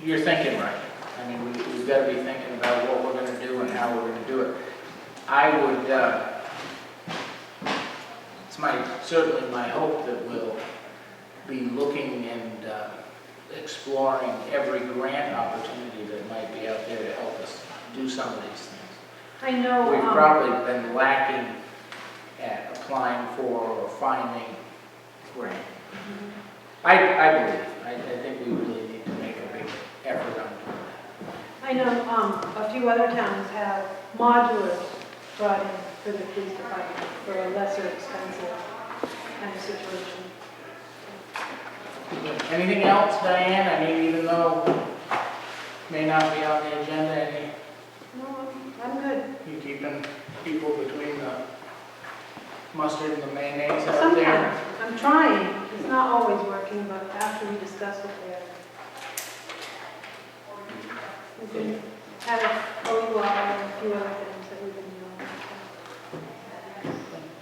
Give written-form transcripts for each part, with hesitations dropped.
you're thinking right. I mean, we've got to be thinking about what we're going to do and how we're going to do it. I would, it's certainly my hope that we'll be looking and exploring every grant opportunity that might be out there to help us do some of these things. I know. We've probably been lacking at applying for or finding grant. I believe. I think we really need to make a big effort on doing that. I know a few other towns have modulars brought in for the police department for a lesser expensive kind of situation. Anything else, Diane? I mean, even though it may not be on the agenda, No, I'm good. you keeping people between the mustard and the mayonnaise out there? Sometimes. I'm trying. It's not always working, but after we discuss it there. We've been had a OUI and a few other things that we've been doing.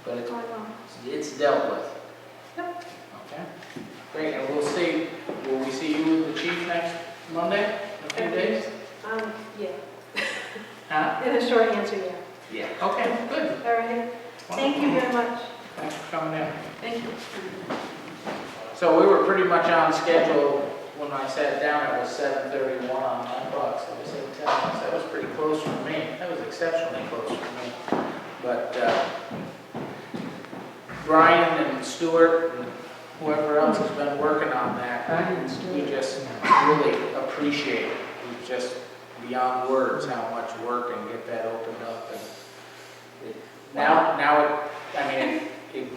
But What's going on? it's dealt with. Yep. Okay. Great, and we'll see, will we see you with the chief next Monday, in a few days? Yeah. Huh? In a short answer, yeah. Yeah. Okay, good. All right. Thank you very much. Thanks for coming in. Thank you. So we were pretty much on schedule. When I sat down, it was 7:31 on my clock, so I said 10 minutes. That was pretty close for me. That was exceptionally close for me. But Brian and Stuart and whoever else has been working on that, we just really appreciate it. We just beyond words how much work and get that opened up. And now it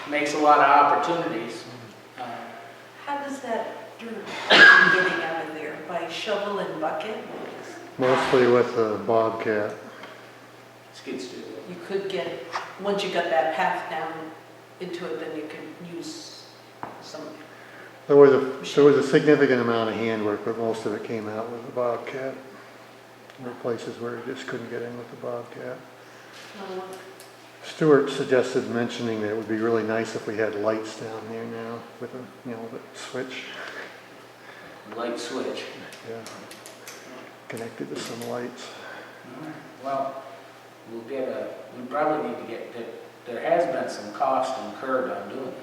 makes a lot of opportunities. How does that dirt getting out of there? By shovel and bucket? Mostly with the Bobcat. Skid steer. You could get, once you got that path down into it, then you could use some. There was a significant amount of handwork, but most of it came out with the Bobcat. There were places where you just couldn't get in with the Bobcat. Stuart suggested mentioning that it would be really nice if we had lights down there now with a, the switch. Light switch. Yeah. Connected to some lights. Well, we probably need to get, there has been some cost incurred on doing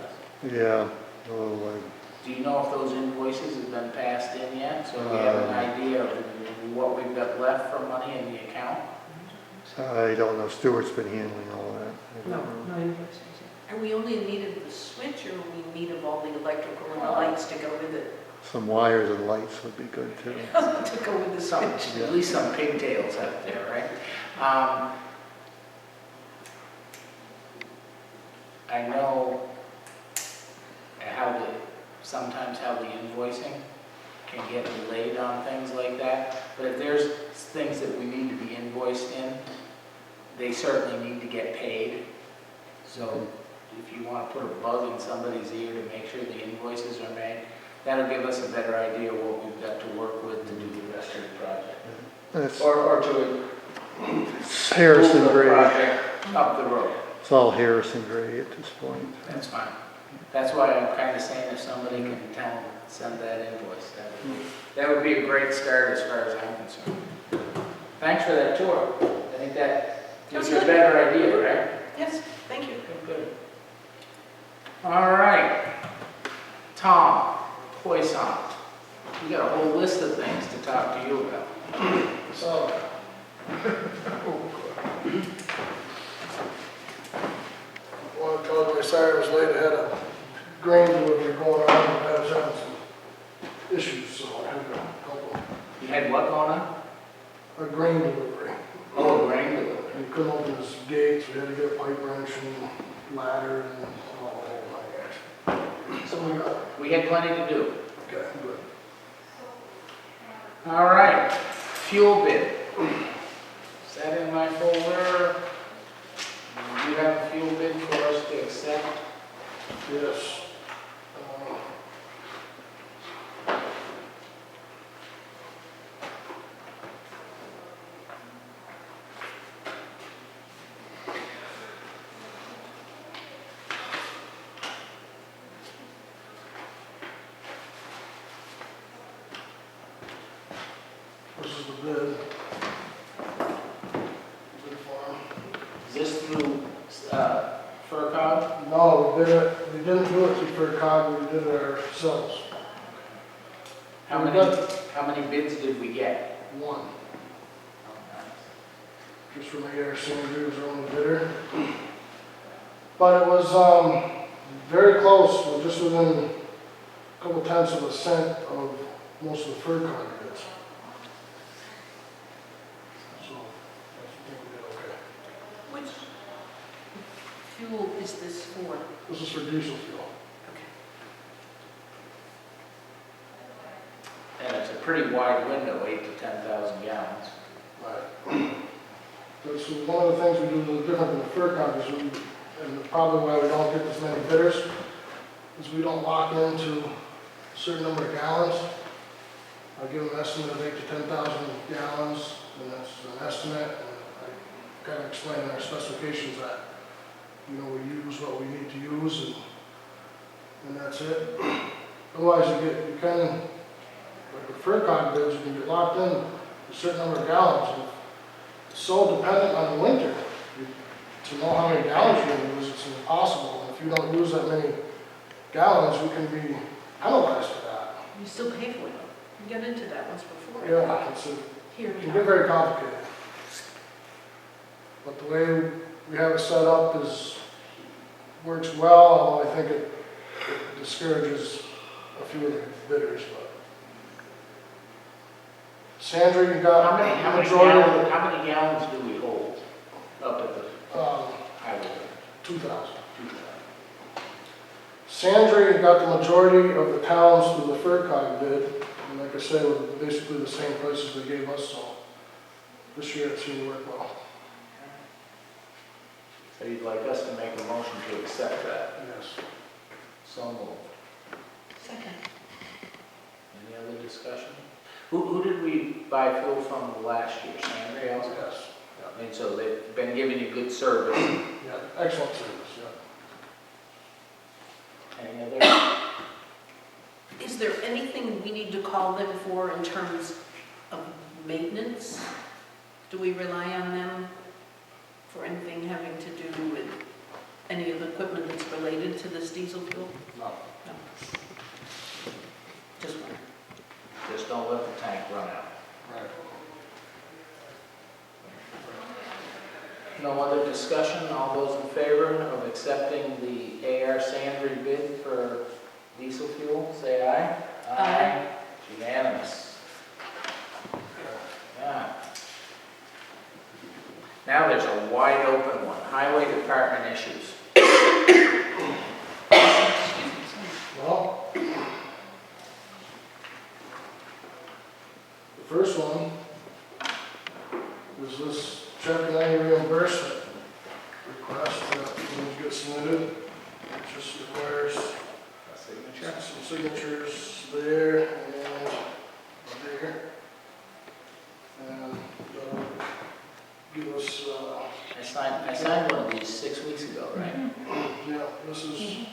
this. Yeah. Do you know if those invoices have been passed in yet? So we have an idea of what we've got left for money in the account? I don't know. Stuart's been handling all that. I don't know. No invoices. Are we only in need of the switch, or are we in need of all the electrical and the lights to go with it? Some wires and lights would be good too. To go with the switch. At least some pigtails out there, right? I know sometimes how the invoicing can get delayed on things like that, but if there's things that we need to be invoiced in, they certainly need to get paid. So if you want to put a bug in somebody's ear to make sure the invoices are made, that'll give us a better idea of what we've got to work with to do the rest of the project. Or to It's Harrison move the grade. project up the road. It's all Harrison grade at this point. That's fine. That's why I'm kind of saying if somebody can send that invoice, that would be a great start as far as I'm concerned. Thanks for that tour. I think that gives you a better idea, right? Yes, thank you. Good. All right. Tom Poisson. We got a whole list of things to talk to you about. So, well, because my sorry I was late, I had a grain delivery going on, and I was having some issues, so I had to help them. You had what going on? A grain delivery. Oh, a grain delivery. And he couldn't open his gates, we had to get a pipe wrench and ladder and all the whole nine yards. So we got it. We had plenty to do. Okay, good. All right. Fuel bid. Is that in my folder? Do you have a fuel bid for us to accept? Yes. the bid. Bid form. Is this through, FERCog? No, we didn't do it through FERCog, we did it ourselves. How We many, got how many bids did we get? one, Oh, nice. just from the air Sandry was our only bidder. But it was, very close, we're just within a couple tenths of a cent of most of the FERCog bids. So, I think we did okay. Which fuel is this for? This is for diesel fuel. Okay. And it's a pretty wide window, 8 to 10,000 gallons. Right. That's one of the things we do a little different than the FERCog is we, and probably why we don't get as many bidders, is we don't lock into a certain number of gallons. I give them an estimate of 8 to 10,000 gallons, and that's an estimate, and I kind of explain in our specifications that, you know, we use what we need to use, and that's it. Otherwise, you kind of, like with FERCog bids, you can get locked in a certain number of gallons. And it's so dependent on the winter. To know how many gallons you're going to use, it's impossible. And if you don't use that many gallons, you can be penalized for that. You still pay for it though. You got into that once before. Yeah, Here it we can get are. very complicated. But the way we have it set up works well, although I think it discourages a few of the bidders. But Sandra, you got How many gallons do we hold up at the highway? 2,000. Sandry got the majority of the towns through the FERCog bid, and like I said, it was basically the same prices they gave us, so this year it seemed to work well. So you'd like us to make a motion to accept that? Yes. So moved. Second. Any other discussion? Who did we buy fuel from last year? Sandry also? Yes. And so they've been giving you good service. Yeah, excellent service, yeah. Any other? Is there anything we need to call them for in terms of maintenance? Do we rely on them for anything having to do with any of the equipment that's related to this diesel fuel? No. No. Just one. Just don't let the tank run out. Right. No other discussion? All those in favor of accepting the AR Sandry bid for diesel fuel, say aye. Aye. Unanimous. Yeah. Now there's a wide open one, highway department issues. Well, the first one was this check and any reimbursement request that will get submitted. It just requires A signature. some signatures there and there. And give us, I signed one of these 6 weeks ago, right? yeah, this is,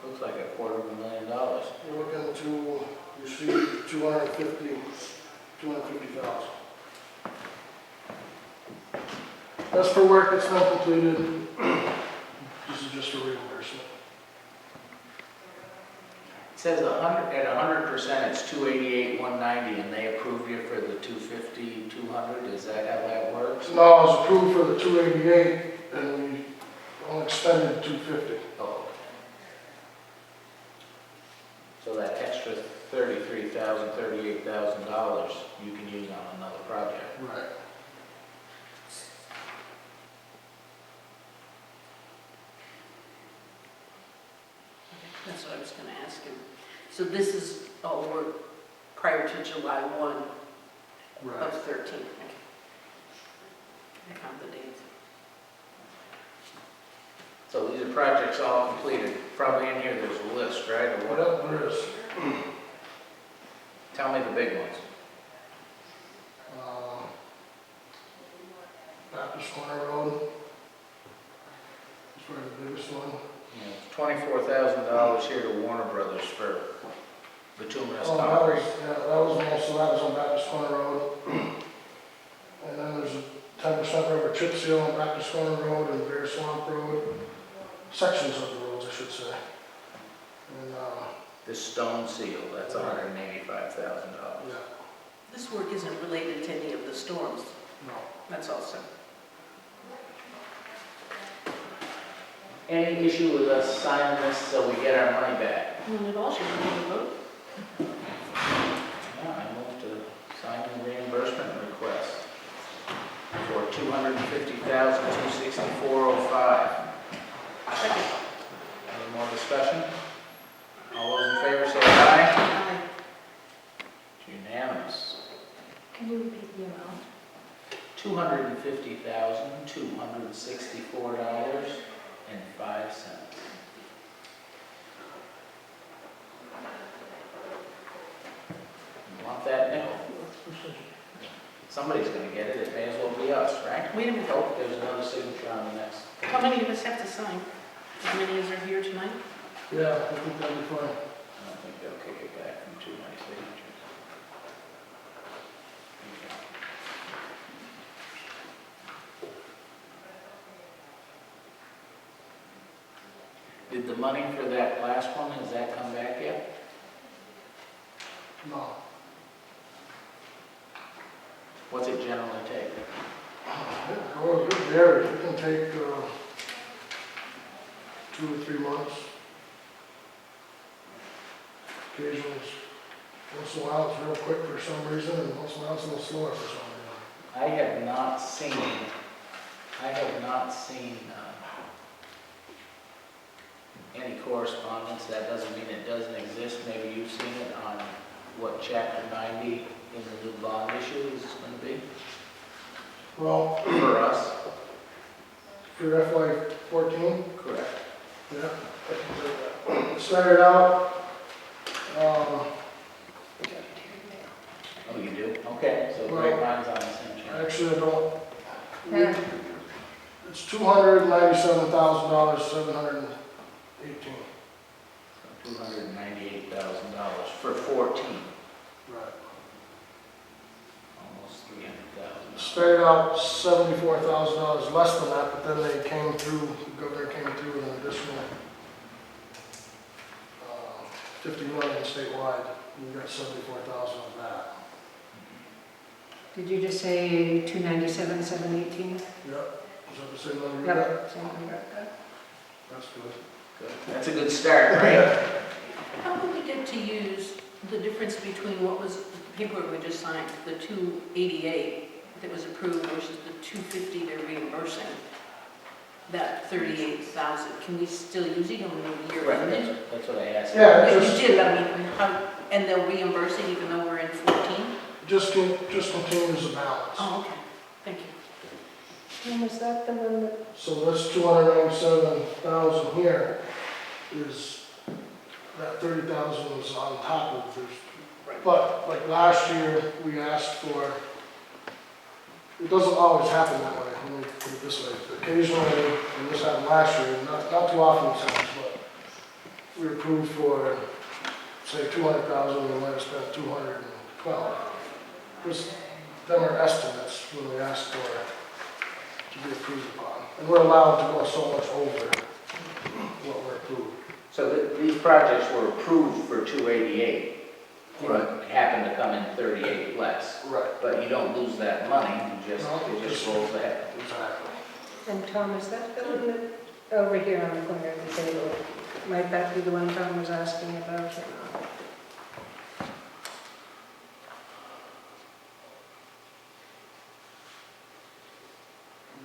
Looks like $250,000. we're looking to receive 250,000. That's for work that's not completed. This is just a reimbursement. It says at 100%, it's 288,190, and they approved you for the 250, 200. Is that how that works? No, I was approved for the 288 and we only extended 250. Oh. So that extra $33,000, $38,000 you can use on another project. Right. That's what I was going to ask him. So this is all work prior to July 1 of 13. Okay. I found the dates. So these are projects all completed. Probably in here there's a list, right? Of what? What there is, Tell me the big ones. Baptist Corner Road. It's probably the biggest one. $24,000 here to Warner Brothers for bituminous Oh, that concrete. was, yeah, that was most of that was on Baptist Corner Road. And then there's a 10% rubber chip seal on Baptist Corner Road and Bear Swamp Road. Sections of the roads, I should say. And, The stone seal, that's $185,000. yeah, This work isn't related to any of the storms, no. that's also. Any issue with us signing this so we get our money back? None at all, should we take a vote? Yeah, I move to sign the reimbursement request for $250,264.05. Second. Any more discussion? All those in favor say aye. Aye. It's unanimous. Can you repeat the amount? $250,264.05. You want that nickel? Somebody's gonna get it, it may as well be us, right? Wait a minute, Oh, there's another signature on the next. how many of us have to sign? How many is there here tonight? Yeah, I think that'd be fine. I don't think they'll kick it back from too many signatures. Did the money for that last one, has that come back yet? No. What's it generally take? Oh, it varies. It can take 2 or 3 months. Occasionally, once in a while it's real quick for some reason, and once in a while it's a little slower for some reason. I have not seen any correspondence. That doesn't mean it doesn't exist. Maybe you've seen it on what chapter 90 in the new bond issue is going to be Well, for us. for FY14, Correct. yeah, I can do that. It started out, Oh, you do? Okay, so Well, great minds on the same channel. actually I don't, Yeah. it's $297,718. $298,000 for 14, Right. almost 300,000. Started out $74,000 less than that, but then they came through, the governor came through with an additional 50 million statewide. We got 74,000 of that. Did you just say 297, 718? Yep. Is that the same number you got? Yep, same number. That's good. Good. That's a good start, right? How do we get to use the difference between what was the paperwork we just signed, the 288 that was approved versus the 250 they're reimbursing? That 38,000, can we still use it on the year Right, ended? that's what I asked. Yeah, Yeah, you just, did, but I mean, how, and they'll reimburse it even though we're in 14? just continues the balance. Oh, okay, thank you. And was that the one that, So this 297,000 here is, that 30,000 is on top of this. Right. But like last year, we asked for, it doesn't always happen that way, let me put it this way. Occasionally, and this happened last year, not too often it happens, but we approved for, say, 200,000, we might have spent 212. Just, them are estimates when we ask for it to be approved upon. And we're allowed to go so much over what we're approved. So these projects were approved for 288, Right. happened to come in 38 less. Right. But you don't lose that money, you just, No, it just just- rolls ahead. Exactly. and Tom, is that building that, over here on the corner of the table, might that be the one Tom was asking about or not?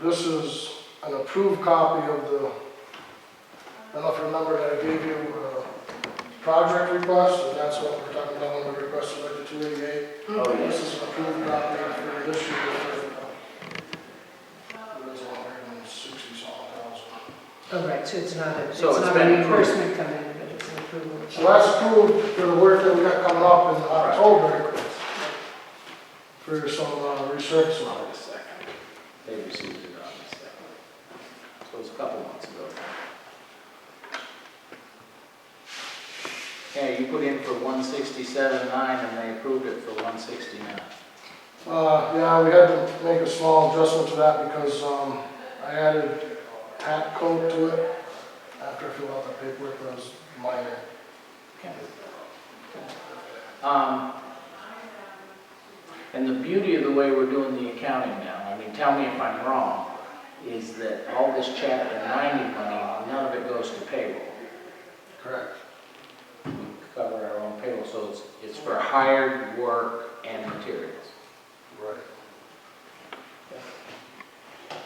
This is an approved copy of the, I don't know if you remember that I gave you a project request, and that's what we're talking about when we requested like the 288. Oh, This yes. is an approved copy for this year. There's 160 something thousand. Oh, right, so it's not a, it's So it's not a been approved. reimbursement coming in, but it's an approval. So that's approved for the work that we got coming up in October for some resurfacing. Hold on a second. They received it on the second. So it was a couple months ago. Yeah, you put in for 167.9 and they approved it for 169. Yeah, we had to make a small adjustment to that because, I added hat coat to it after I filled out the paperwork, that was minor. And the beauty of the way we're doing the accounting now, I mean, tell me if I'm wrong, is that all this chapter 90 money, none of it goes to payroll. Correct. We cover our own payroll, so it's for hired work and materials. Right.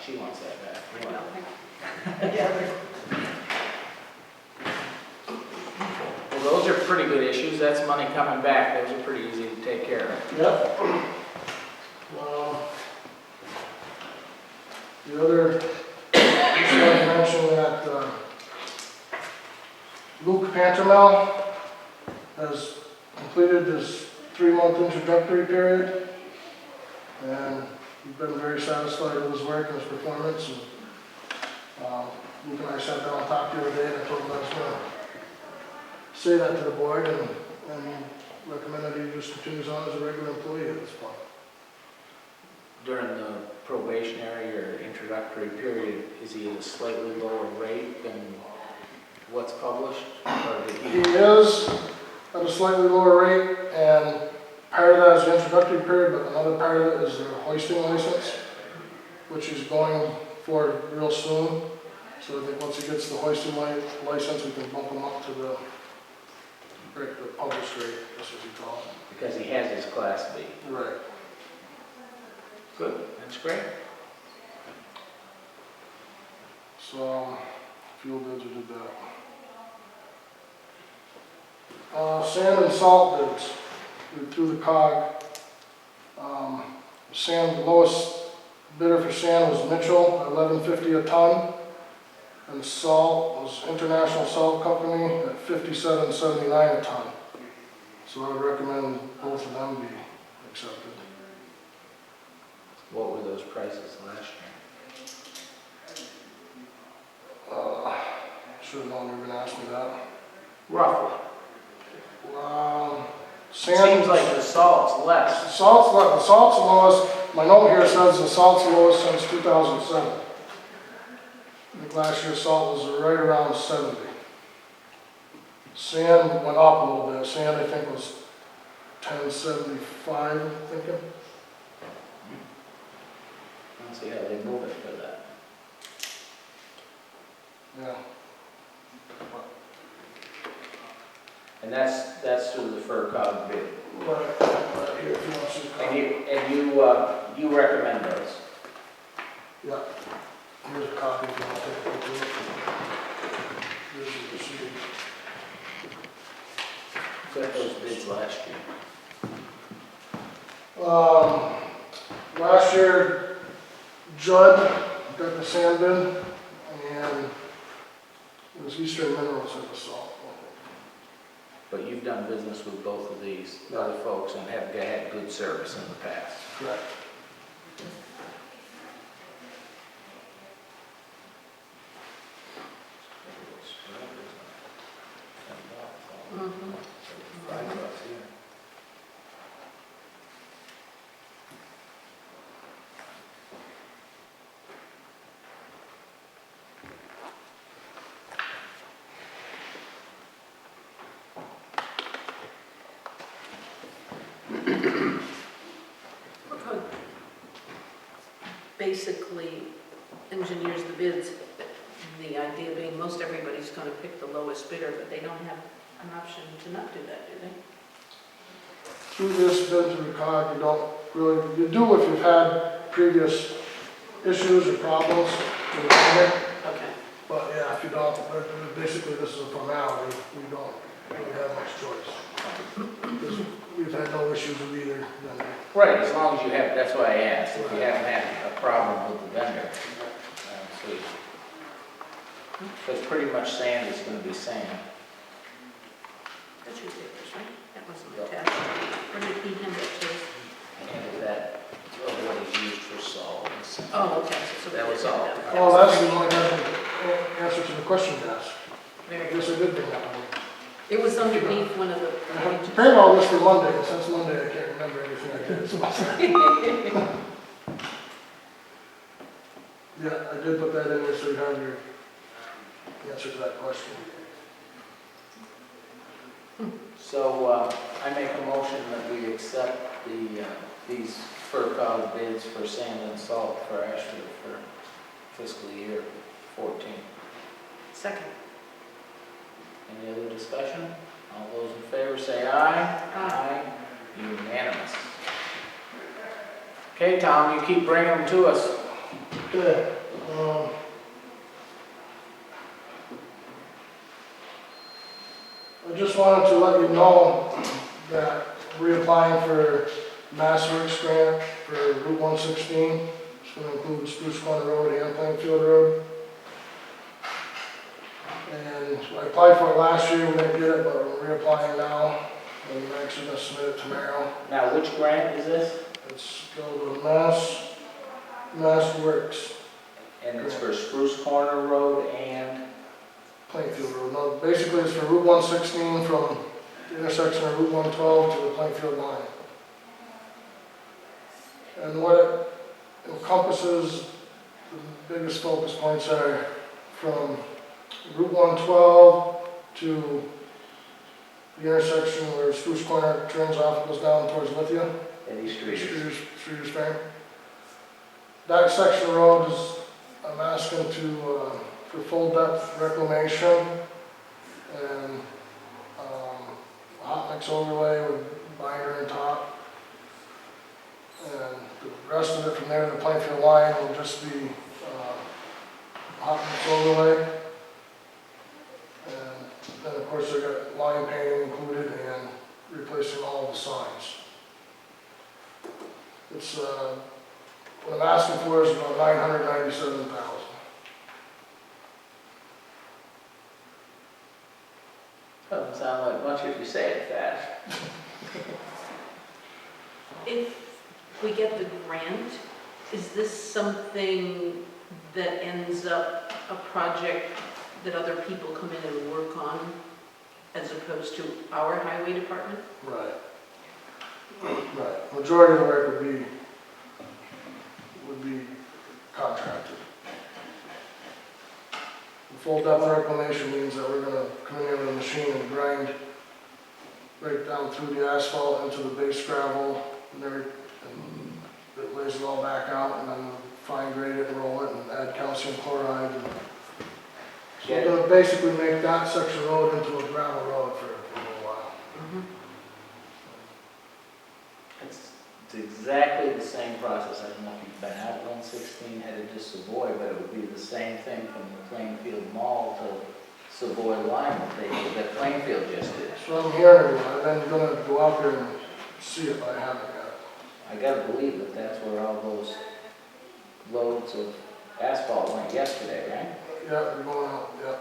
She wants that back. You want it? Well, those are pretty good issues. That's money coming back. Those are pretty easy to take care of. Yep. The other, just want to mention that Luke Pantermel has completed his 3-month introductory period, and we've been very satisfied with his work and his performance. And, Luke and I sat down and talked the other day, and I told him I was going to say that to the board and recommend that he just continues on as a regular employee at this point. During the probationary or introductory period, is he at a slightly lower rate than what's published? Or did He is at a slightly lower rate, and part of that is the introductory period, but another part of it is the hoisting license, which he's going for real soon. So I think once he gets the hoisting license, we can bump him up to the published rate, that's what he calls it. Because he has his Class B. Right. Good, that's great. So, fuel bids, we did that. Sand and salt bids, we threw the cog. Sand, the lowest bidder for sand was Mitchell, at $11.50 a ton. And salt was International Salt Company at $57.79 a ton. So I would recommend both of them be accepted. What were those prices last year? Should have known you were going to ask me that. Roughly. Sand. Seems like the salt's less. The salt's the lowest. My note here says the salt's the lowest since 2007. I think last year's salt was right around 70. Sand went up a little bit. Sand, I think, was 10.75, I'm thinking. Let's see how they move it for that. Yeah. And that's through the FERCog bid. Right here, if you want to see the copy. And you recommend those? Yeah. Here's a copy if you want to take a look at it. Here's the receipt. Got those bids last year. Last year, Judd got the sand bid, and it was Eastern Minerals at the salt. But you've done business with both of these other folks and have had good service in the past. Correct. FERCog basically engineers the bids. The idea being most everybody's going to pick the lowest bidder, but they don't have an option to not do that, do they? Through this bid to the cog, you don't really, you do if you've had previous issues or problems with the vendor. Okay. But yeah, if you don't, basically this is a formality, we don't really have much choice. Because we've had no issues with either vendor. Right, as long as you have, that's why I asked, if you haven't had a problem with the vendor. Sweet. Because pretty much sand is going to be sand. That's your papers, right? That wasn't attached. Where did he hand it to? And that, what is used for salt. and sand. Oh, okay. So That was all. Oh, that's the only answer to the question you asked. I Very guess good. I did bring that one. It was underneath one of the I have to pages. prepare all this for Monday, and since Monday I can't remember everything I did. So yeah, I did put that in there so you have your answer to that question. So, I make a motion that we accept these FERCog bids for sand and salt for Ashfield for fiscal year 14. Second. Any other discussion? All those in favor say aye. Aye. Unanimous. Okay, Tom, you keep bringing them to us. Okay, I just wanted to let you know that we're applying for Mass Works grant for Route 116. It's going to include Spruce Corner Road and Plainfield Road. And I applied for it last year, we didn't get it, but we're reapplying now. And I'm actually going to submit it tomorrow. Now, which grant is this? It's called Mass Works. And it's for Spruce Corner Road and, Plainfield Road. No, basically it's for Route 116 from the intersection of Route 112 to the Plainfield line. And what it encompasses, the biggest focus points are from Route 112 to the intersection where Spruce Corner turns off and goes down towards Lithia. Eddie Street. Streeters Farm. That section of road is, I'm asking to, for full depth reclamation and hot mix overlay with binder and top. And the rest of it from there to the Plainfield line will just be hot mix overlay. And then of course they got line painting included and replacing all the signs. It's, what I'm asking for is about $997,000. Doesn't sound like much if you say it fast. If we get the grant, is this something that ends up a project that other people come in and work on as opposed to our highway department? Right. Right. Majority of the work would be contracted. The full depth reclamation means that we're gonna come in with a machine and grind right down through the asphalt into the base gravel and it lays it all back out and then fine grade it and roll it and add calcium chloride. So we're gonna basically make that section road into a gravel road for a little while. It's exactly the same process. I don't know if you've been out 116 headed to Savoy, but it would be the same thing from the Plainfield Mall to Savoy line that Plainfield just did. So I'm hearing, I've been gonna go out there and see it, but I haven't yet. I gotta believe that that's where all those loads of asphalt went yesterday, right? Yeah, they're going out, yeah.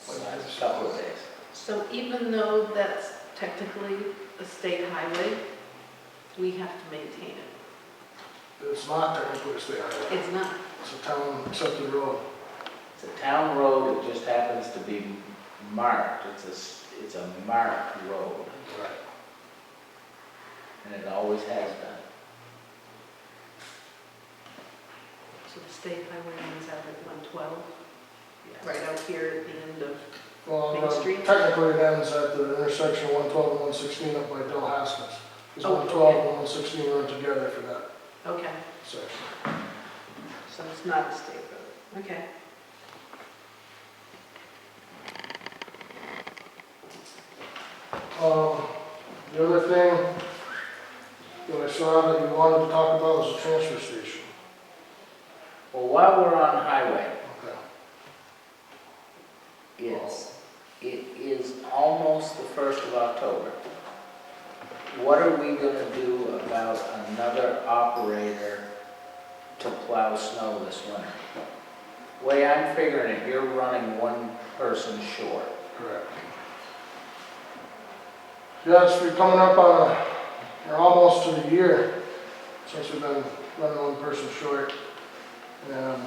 Last couple of days. So even though that's technically a state highway, we have to maintain it. It's not technically a state highway. It's not. It's a town accepted road. It's a town road, it just happens to be marked. It's a marked road, Right. and it always has been. So the state highway runs out at 112, Yes. right out here at the end of, Well, Main Street? technically it ends at the intersection of 112 and 116 up by Del Haskins. Because Oh, 112 okay. and 116 run together for that okay, section. so it's not a state road, okay. The other thing that I saw that you wanted to talk about was the transfer station. Well, while we're on highway, Okay. it is almost the 1st of October. What are we gonna do about another operator to plow snow this winter? Way I'm figuring it, you're running one person short. Correct. Yes, we're coming up on we're almost to the year since we've been running one person short. And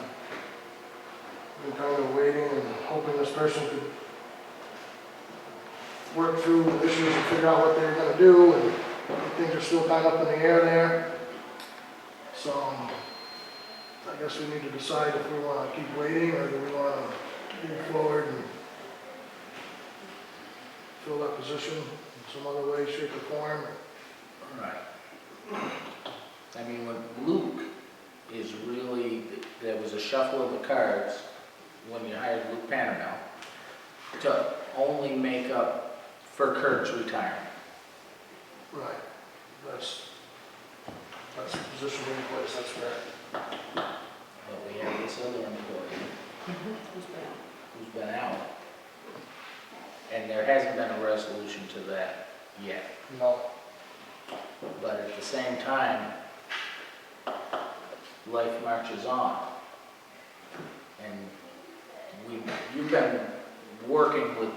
been kind of waiting and hoping this person could work through the issues and figure out what they're gonna do, and things are still kind of up in the air there. So, I guess we need to decide if we wanna keep waiting, or do we wanna move forward and fill that position in some other way, shape, or form. Right. I mean, when Luke is really, there was a shuffle of the cards when you hired Luke Panamel to only make up for Kurt's retirement. Right, that's the position in place, that's correct. But we have this other employee who's been out. And there hasn't been a resolution to that yet. No, But at the same time, life marches on. And you've been working with,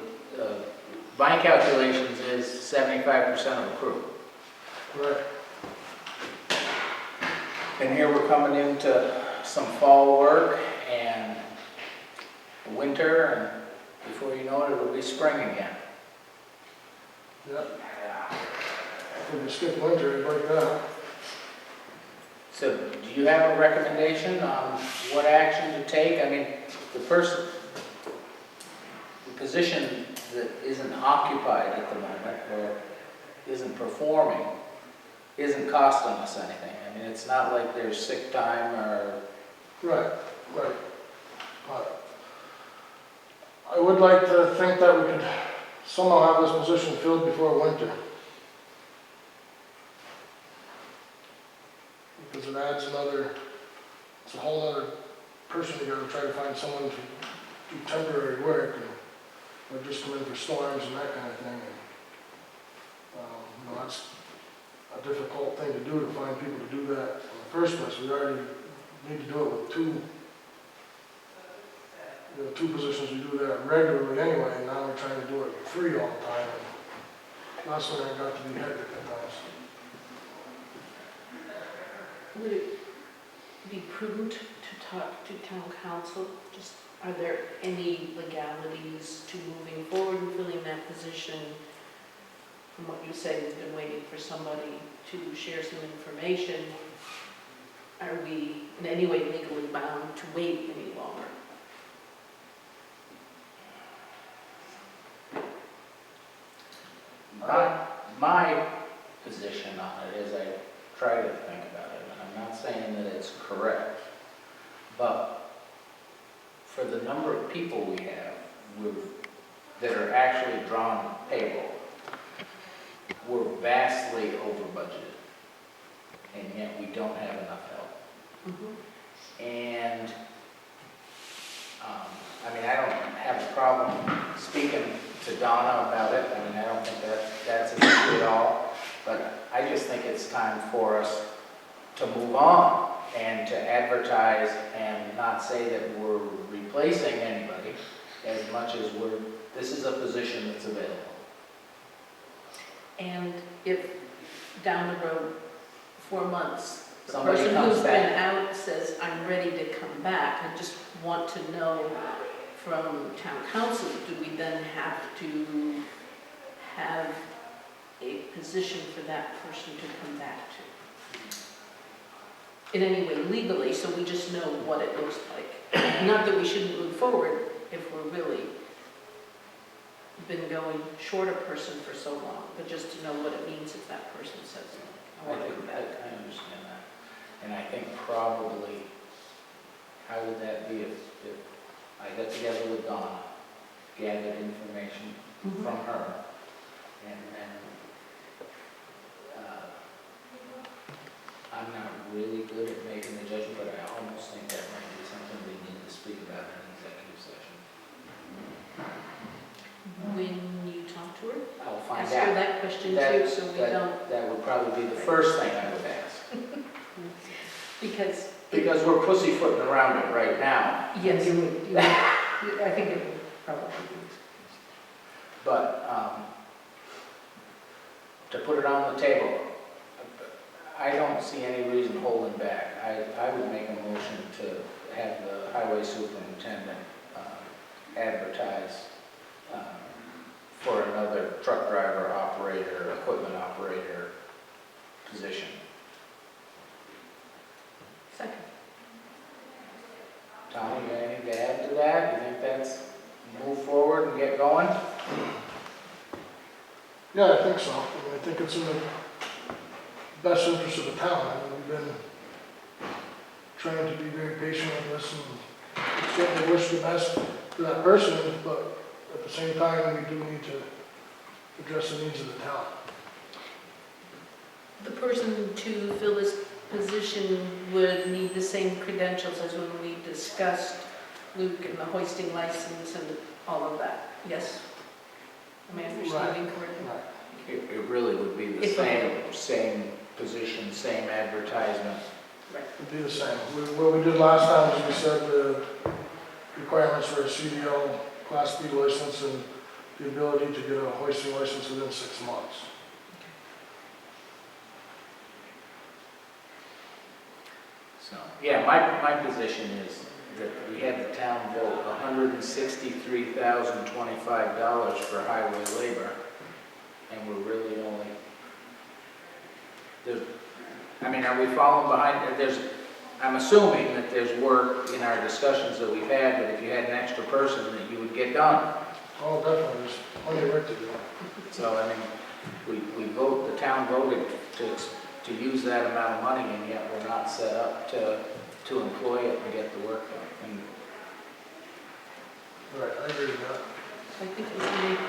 my calculations is 75% of the crew. correct. And here we're coming into some fall work and winter, and before you know it, it'll be spring again. Yep. If we skip winter, it'd break that. So do you have a recommendation on what action to take? I mean, the position that isn't occupied at the moment or isn't performing isn't costing us anything. I mean, it's not like there's sick time or... Right, right. But I would like to think that we could somehow have this position filled before winter. Because it adds it's a whole other person you gotta try to find someone to do temporary work, and or just come in for storms and that kind of thing. And, that's a difficult thing to do, to find people to do that in the first place. We already need to do it with two positions. We do that regularly anyway, and now we're trying to do it with 3 all the time. And that's when I got to be hectic at times. Would it be prudent to talk to town council? Just, are there any legalities to moving forward and filling that position? From what you say, we've been waiting for somebody to share some information. Are we in any way legally bound to wait any longer? My position on it is I try to think about it, and I'm not saying that it's correct, but for the number of people we have that are actually drawn payroll, we're vastly over budgeted, and yet we don't have enough help. And, I mean, I don't have a problem speaking to Donna about it. I mean, I don't think that's an issue at all, but I just think it's time for us to move on and to advertise and not say that we're replacing anybody as much as this is a position that's available. And if down the road, 4 months, the Somebody person comes who's been back. out says, I'm ready to come back, I just want to know from town council, do we then have to have a position for that person to come back to? In any way legally, so we just know what it looks like. Not that we shouldn't move forward if we're really been going short a person for so long, but just to know what it means if that person says, I want to come back. I understand that. And I think probably, how would that be if I got together with Donna, gathered information from her, and I'm not really good at making the judgment, but I almost think that might be something we need to speak about in an executive session. When you talk to her, I'll find ask her out. that question too, so we don't, That would probably be the first thing I would ask. because, Because we're pussyfooting around it right now. yes, I think it would probably be. But to put it on the table, I don't see any reason holding back. I would make a motion to have the highway superintendent advertise for another truck driver, operator, equipment operator position. Second. Tom, you got anything to add to that? You think that's, move forward and get going? Yeah, I think so. I mean, I think it's in the best interest of the town. I mean, we've been trying to be very patient with this and certainly wish the best for that person, but at the same time, we do need to address the needs of the town. The person to fill this position would need the same credentials as when we discussed Luke and the hoisting license and all of that, yes? Am I understanding correctly? Right. It really would be the If same position, same advertisement. It'd be the same. What we did last time is we said the requirements for a CDL Class B license and the ability to get a hoisting license within 6 months. So, yeah, my position is that we had the town vote $163,025 for highway labor, and we're really only, I mean, are we falling behind? I'm assuming that there's work in our discussions that we've had, that if you had an extra person, that you would get done. Oh, definitely, there's plenty of work to do. So, I mean, the town voted to use that amount of money, and yet we're not set up to employ it and get the work done. And Right, I agree with that. I think it was only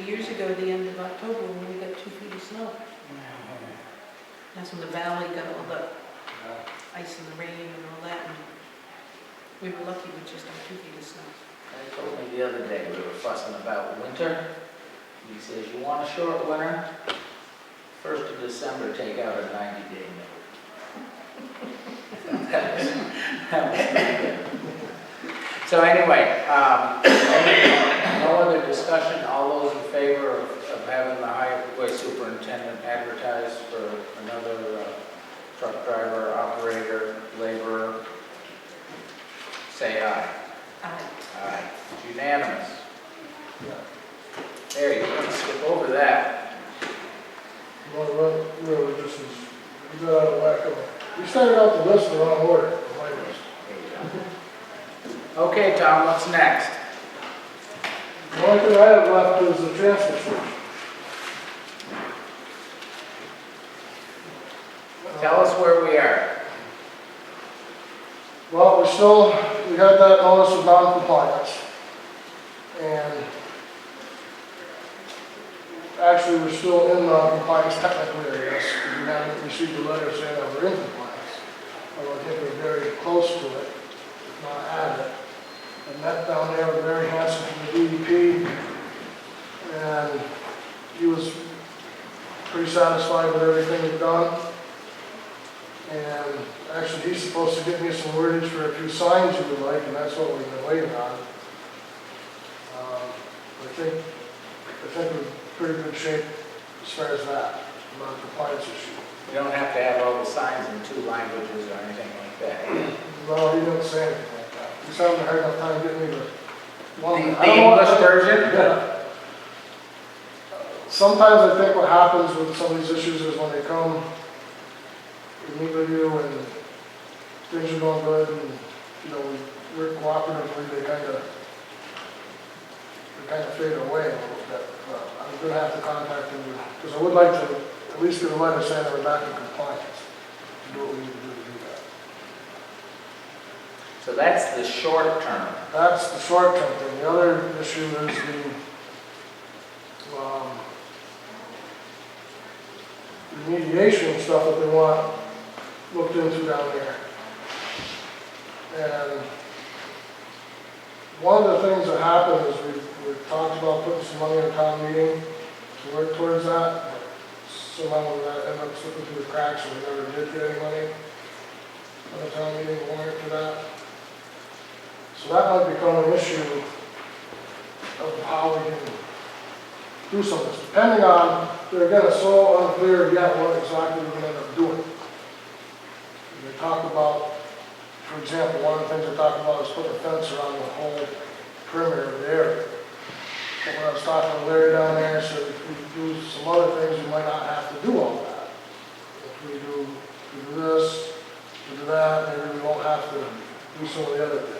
2 years ago, the end of October, when we got 2 feet of snow. That's when the valley got all the ice and the rain and all that, and we were lucky with just our 2 feet of snow. He told me the other day, we were fussing about winter. He says, you want a short winter? 1st of December, take out a 90-day note. That was pretty good. So anyway, no other discussion. All those in favor of having the highway superintendent advertise for another truck driver, operator, laborer, say aye. Aye. Aye. It's unanimous. Yeah. There, you can skip over that. You want to run, really, this is, you got out of whack of it. You started out the list in the wrong order, on my list. Okay, Tom, what's next? The only thing I have left is the transfer switch. Tell us where we are. Well, we had that notice of non-compliance. And actually, we're still in non-compliance technically, I guess, because we haven't received a letter saying that we're in compliance. Although I think we're very close to it, if not at it. I met down there with very handsome from the DEP, and he was pretty satisfied with everything we've done. And actually, he's supposed to get me some wordage for a few signs he would like, and that's what we've been waiting on. I think we're in pretty good shape as far as that, non-compliance issue. You don't have to have all the signs in 2 languages or anything like that. Well, he didn't say anything like that. He's having a hard enough time getting me the one. The English version? Yeah. Sometimes I think what happens with some of these issues is when they come, we meet with you and things are going good and, you know, we work cooperatively, they kind of fade away a little bit. I'm going to have to contact them because I would like to at least get a letter saying that we're back in compliance to do what we need to do that. So that's the short term. That's the short-term thing. The other issue is the remediation stuff that they want looked into down there. And one of the things that happened is we've talked about putting some money in a town meeting to work towards that. Somehow that ended up slipping through the cracks and we never did get any money on the town meeting warrant for that. So that might become an issue of how we can do some of this, depending on, they're again, it's so unclear yet what exactly we're going to end up doing. They talk about, for example, one of the things they talk about is putting a fence around the whole perimeter of the area. But when I was talking to Larry down there, so if we do some other things, we might not have to do all that. If we do this, we do that, maybe we won't have to do some of the other things.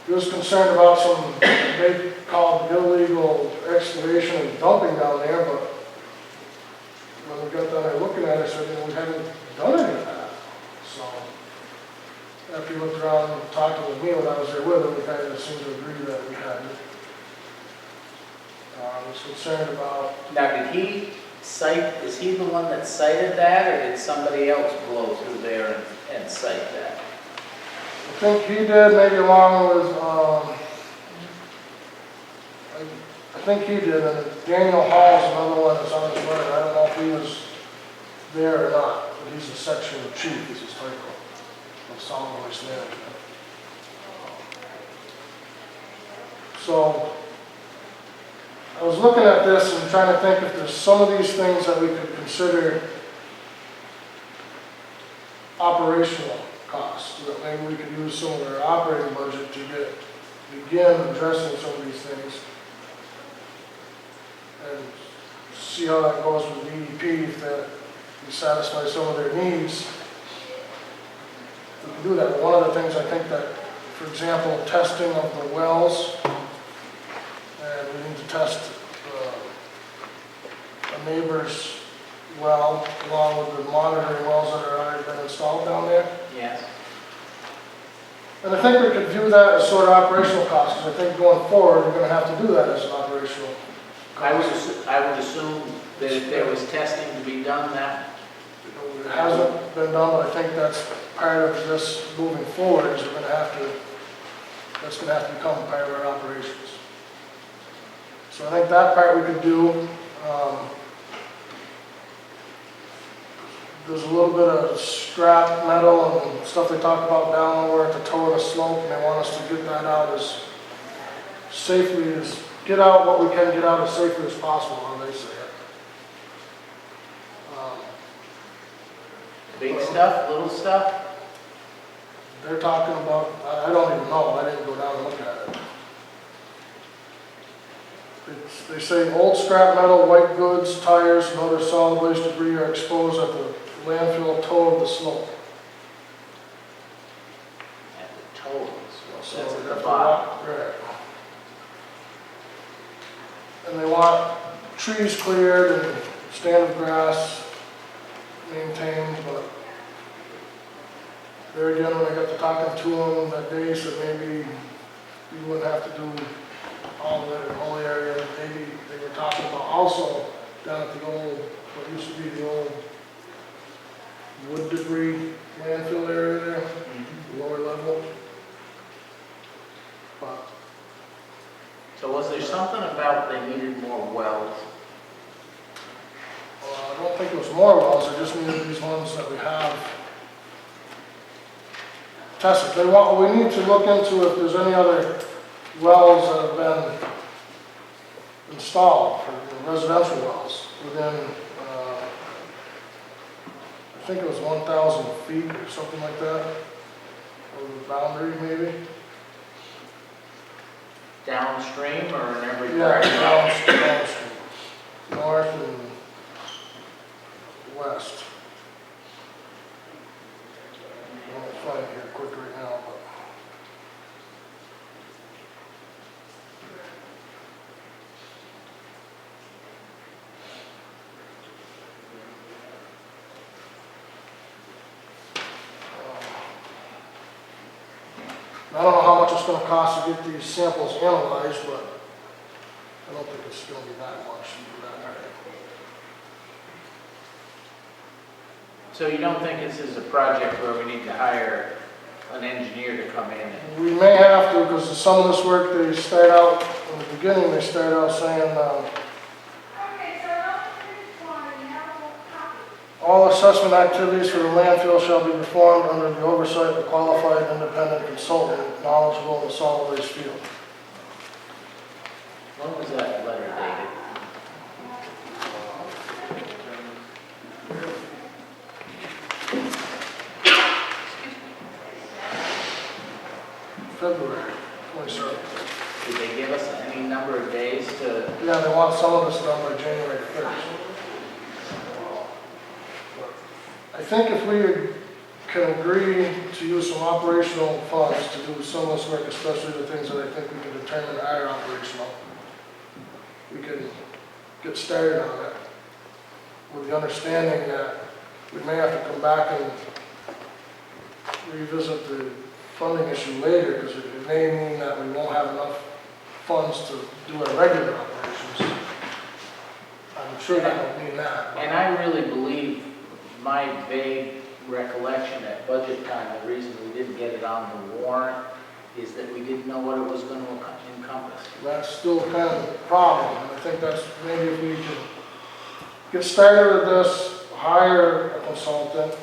He was concerned about some, they called illegal excavation and dumping down there, but when we got down there looking at it, I said, we haven't done any of that. So, after he looked around and talked with me when I was there with him, we kind of seemed to agree that we hadn't. I was concerned about, Now, did he cite, is he the one that cited that, or did somebody else blow through there and cite that? I think he did, maybe along with, I think he did, and Daniel Hall's another one that's on his letter. I don't know if he was there or not, but he's the section chief, is his title, of solid waste management. So, I was looking at this and trying to think if there's some of these things that we could consider operational costs, so that maybe we could use some of our operating budget to begin addressing some of these things. And see how that goes with DEP, if that we satisfy some of their needs. We can do that. But one of the things I think that, for example, testing of the wells, and we need to test a neighbor's well, along with the monitoring wells that are already been installed down there. Yes. And I think we could view that as sort of operational costs, because I think going forward, we're going to have to do that as an operational I would cost. assume that if there was testing to be done, that, It hasn't been done, but I think that's part of this moving forward, is we're going to have to, that's going to have to become part of our operations. So I think that part we could do. There's a little bit of scrap metal and stuff they talk about down over at the toe of the slope, and they want us to get that out as safely as, get out what we can get out as safely as possible, how they say it. big stuff, little stuff? They're talking about, I don't even know, I didn't go down and look at it. They say old scrap metal, white goods, tires, and other solid waste debris are exposed at the landfill toe of the slope. At the toe of the slope, So that's we at have the to bottom. walk, right. And they want trees cleared and stand of grass maintained, but there again, when I got to talking to them that day, said maybe we wouldn't have to do all of it in the whole area. Maybe they were talking about also down at the old, what used to be the old wood debris landfill area there, lower level. But So was there something about they needed more wells? I don't think it was more wells, I just needed these ones that we have tested. They want, we need to look into if there's any other wells that have been installed for residential wells within, I think it was 1,000 feet or something like that, of the boundary maybe. Downstream or in every Yeah, part? downstream, north and west. I won't find it here quick right now, but. I don't know how much it's going to cost to get these samples analyzed, but I don't think it's going to be that much to do that. So you don't think this is a project where we need to hire an engineer to come in and, We may have to, because some of this work, they start out, in the beginning, they start out saying, all assessment activities for the landfill shall be performed under the oversight of a qualified independent consultant knowledgeable in the solid waste field. when was that letter dated? February 27th. Did they give us an any number of days to, Yeah, they want some of this done by January 1st. I think if we can agree to use some operational funds to do some of this work, especially the things that I think we can determine are operational, we can get started on it with the understanding that we may have to come back and revisit the funding issue later, because it may mean that we won't have enough funds to do our regular operations. I'm sure that don't mean that. and I really believe, my vague recollection at budget time, the reason we didn't get it on the warrant is that we didn't know what it was going to encompass. That's still kind of the problem, and I think that's maybe if we can get started with this, hire a consultant,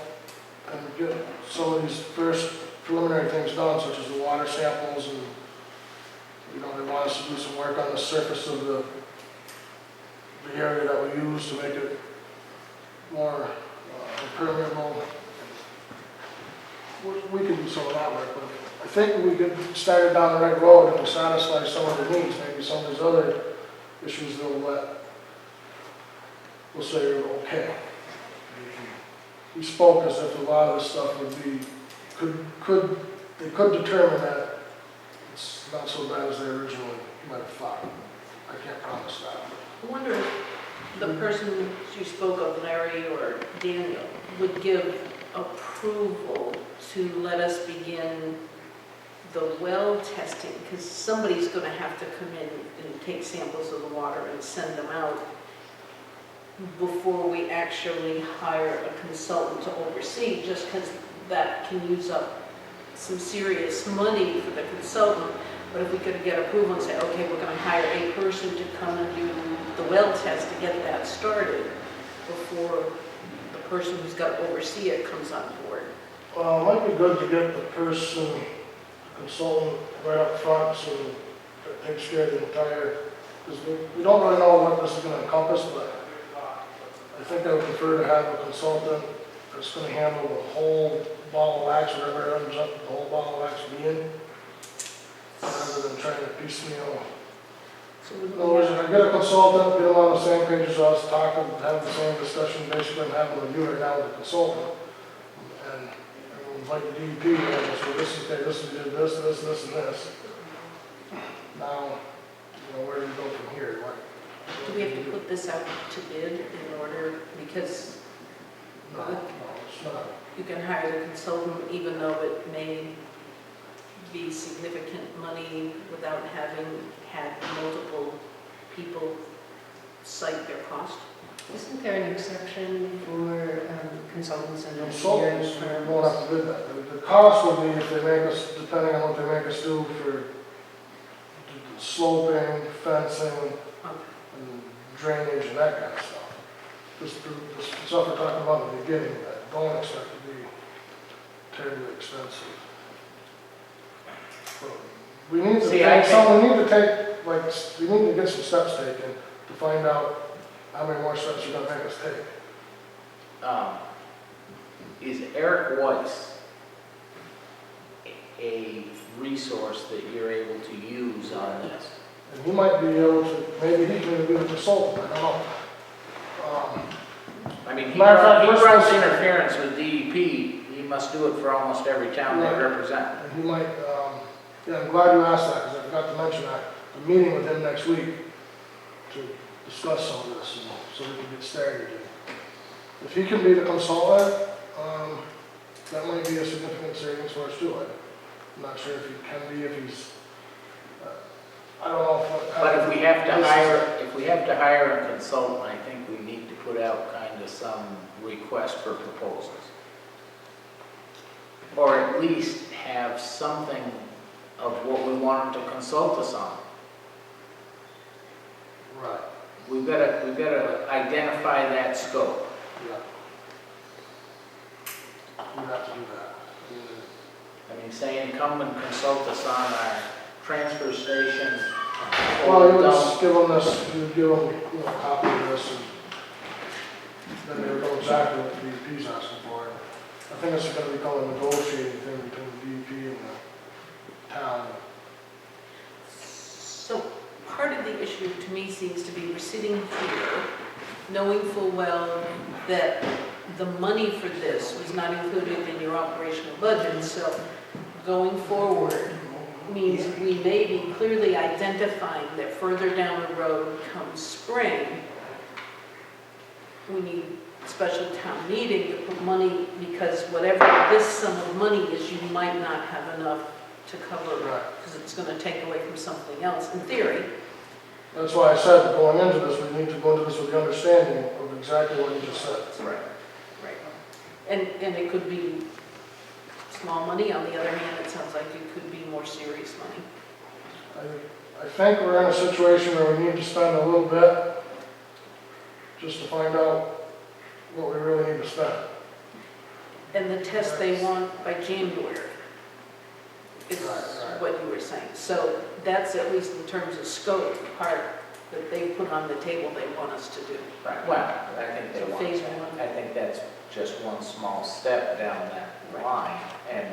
and get some of these first preliminary things done, such as the water samples, and, you know, they want us to do some work on the surface of the area that we use to make it more impermeable. We can do some of that work, but I think we could start it down the right road and satisfy some of their needs. Maybe some of these other issues we'll say are okay. We spoke as if a lot of this stuff would be, they could determine that it's not so bad as they originally might have thought. I can't promise that. I wonder if the person you spoke of, Larry or Daniel, would give approval to let us begin the well testing, because somebody's going to have to come in and take samples of the water and send them out before we actually hire a consultant to oversee, just because that can use up some serious money for the consultant. But if we could get approval and say, okay, we're going to hire a person to come and do the well test to get that started before the person who's got to oversee it comes on board. Well, it might be good to get the person, the consultant, right up front, so that takes care of the entire, because we don't really know what this is going to encompass, but I think I would prefer to have a consultant that's going to handle the whole ball of wax, whatever it ends up the whole ball of wax being, rather than trying to piecemeal. So In other words, if I get a consultant, get them on the same page as us, talking, have the same discussion, basically I'm having with you right now with the consultant, and we'll invite the DEP, and so this is, okay, this is this, and this. Now, you know, where do we go from here? do we have to put this out to bid in order, because No, it's not. you can hire the consultant even though it may be significant money without having had multiple people cite their cost? Isn't there an exception for consultants and Consultants, engineering we won't firms? have to bid that. The cost will be if they make us, depending on what they make us do for sloping, fencing, and drainage and that kind of stuff. This stuff we're talking about in the beginning, that don't expect to be terribly expensive. But we need to See, I take some, we need to take, like, we need to get some steps taken to find out how many more steps you're gonna make us take. Is Eric Weiss a resource that you're able to use on this? And he might be able to, maybe he can be the consultant, I don't know. I mean, he Matter of fact, runs let's- interference with DEP, he must do it for almost every town they Right. represent. And he might, yeah, I'm glad you asked that, because I forgot to mention that. I'm meeting with him next week to discuss some of this, and so we can get started. If he can be the consultant, that might be a significant savings for us too. I'm not sure if he can be, if he's, I don't know if. But if we have to hire a consultant, I think we need to put out kind of some request for proposals. Or at least have something of what we want them to consult us on. Right, We've got to identify that scope. yeah. We have to do that. I mean, saying come and consult us on our transfer station. Well, you would dump. just give them this, you would give them, you know, a copy of this, and then they would know exactly what the DEP's asking for. I think it's gonna become a negotiating thing between the DEP and the town. So part of the issue to me seems to be we're sitting here knowing full well that the money for this was not included in your operational budget, so going forward means we may be clearly identifying that further down the road come spring, we need a special town meeting to put money, because whatever this sum of money is, you might not have enough to cover, Right. because it's going to take away from something else, in theory. That's why I said, going into this, we need to go into this with the understanding of exactly what you just said. Right. Right. And it could be small money, on the other hand, it sounds like it could be more serious money. I think we're in a situation where we need to spend a little bit just to find out what we really need to spend. And the test they want by January is Right. what you were saying. So that's, at least in terms of scope, part that they put on the table they want us to do. Right, well, I think they So want phase that. one. I think that's just one small step down that line. And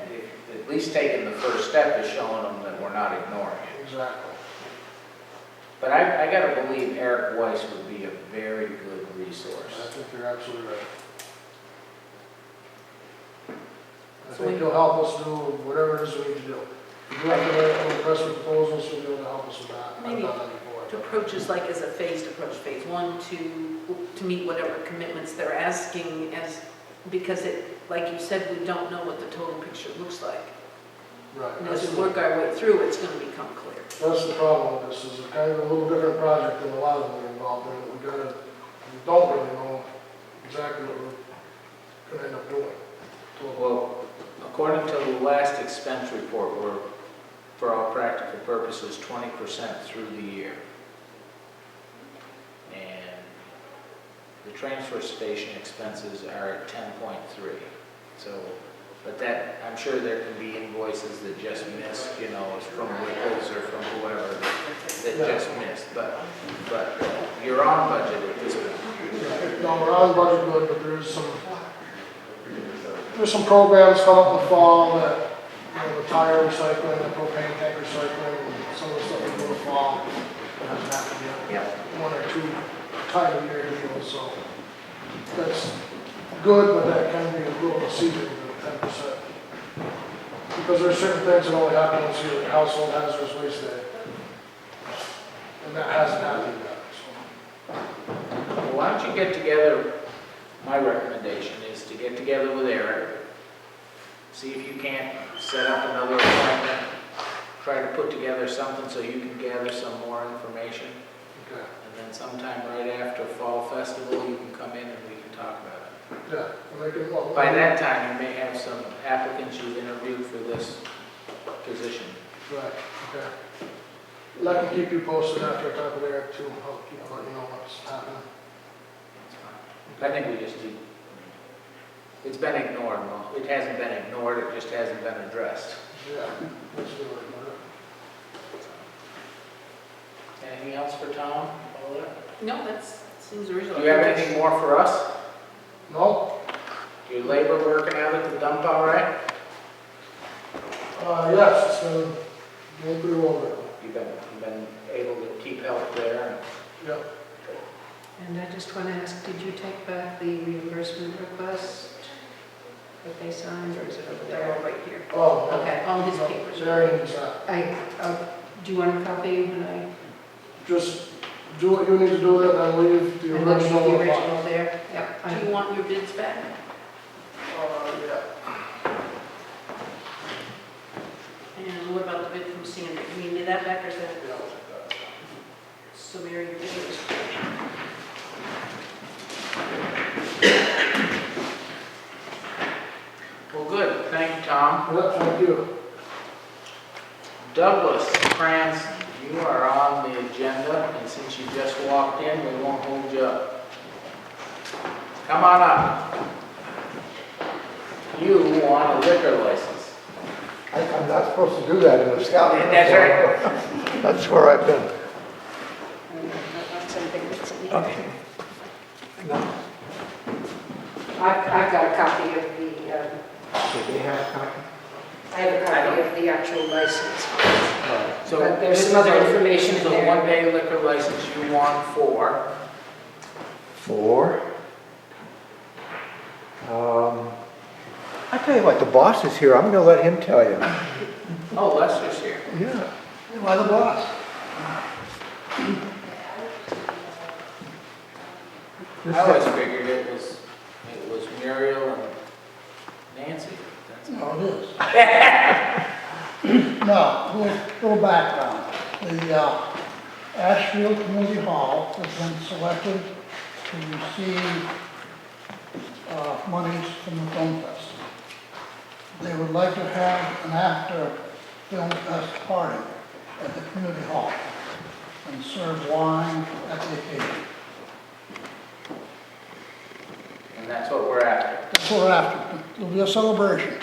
at least taking the first step is showing them that we're not ignoring it. Exactly. But I gotta believe Eric Weiss would be a very good I resource. think you're absolutely right. I So think we- he'll help us do whatever it is we need to do. If you have to write any request for proposals, he'll be able to help us with that. I've Maybe done that before. To approach this like as a phased approach, phase one, to meet whatever commitments they're asking, as, because it, like you said, we don't know what the total picture looks like. Right. And as we work our way through, it's going to become clear. That's the problem with this, is a kind of a little different project than a lot of them are involved in. We don't really know exactly what we're gonna end up doing. Well, according to the last expense report, we're, for all practical purposes, 20% through the year. And the transfer station expenses are at 10.3. So, but that, I'm sure there can be invoices that just missed, you know, from Wickles or from whoever that just missed. But you're on budget at this point. No, we're on budget good, but there's some programs come up in the fall that, you know, the tire recycling, the propane tank recycling, and some of the stuff we do in the fall. It doesn't have to be Yeah. one or two time of year deals, so that's good, but that can be a little deceiving, the 10%. Because there's certain things that only happen once a year, like household hazardous waste day. And that hasn't happened yet, so. Well, why don't you get together, my recommendation is to get together with Eric, see if you can't set up another appointment, try to put together something so you can gather some more information, Okay. and then sometime right after Fall Festival, you can come in and we can talk about it. Yeah, and they can, well. By that time, you may have some applicants you've interviewed for this position. Right, okay. And I can keep you posted after I talk with Eric too, I'll let you know what's happening. I think we just need, it's been ignored, well, it hasn't been ignored, it just hasn't been addressed. Yeah, let's do it. Anything else for Tom? No, that seems reasonable. Do you have anything more for us? No? Your labor working out at the dump all right? Yes, it's been going pretty well there. You've been able to keep help there? Yep. And I just want to ask, did you take back the reimbursement request that they signed, or is it over They're all there? right here. Oh, no. Okay, all his papers. Jerry needs that. Do you want a copy when I, Just do what you need to do with it and leave the and then original. the in the box. original there? Yep. Do you want your bids back? Yeah. And what about the bid from Sandra? Do you need that back, or is that, Yeah, I'll take that. so Mary, your bid is? Well, good, thank you, Tom. Yeah, thank you. Douglas Cranston, you are on the agenda, and since you just walked in, we won't hold you up. Come on up. You want a liquor license. I'm not supposed to do that in the scout. That's right. That's where I've been. Okay. No. I've got a copy of the, Did they have a copy? I I have a copy of the actual license, So but there's this some is other a- information This in is a there. one-day liquor license you want for, 4. I tell you what, the boss is here, I'm gonna let him tell you. oh, Lester's here. Yeah. Why the boss? I always figured it was Muriel and Nancy. That's all. No, it is. No, little background. The Ashfield Community Hall has been selected to receive monies from the Film Fest. They would like to have an after Film Fest party at the community hall and serve wine at the occasion. And that's what we're after. That's what we're after. It'll be a celebration.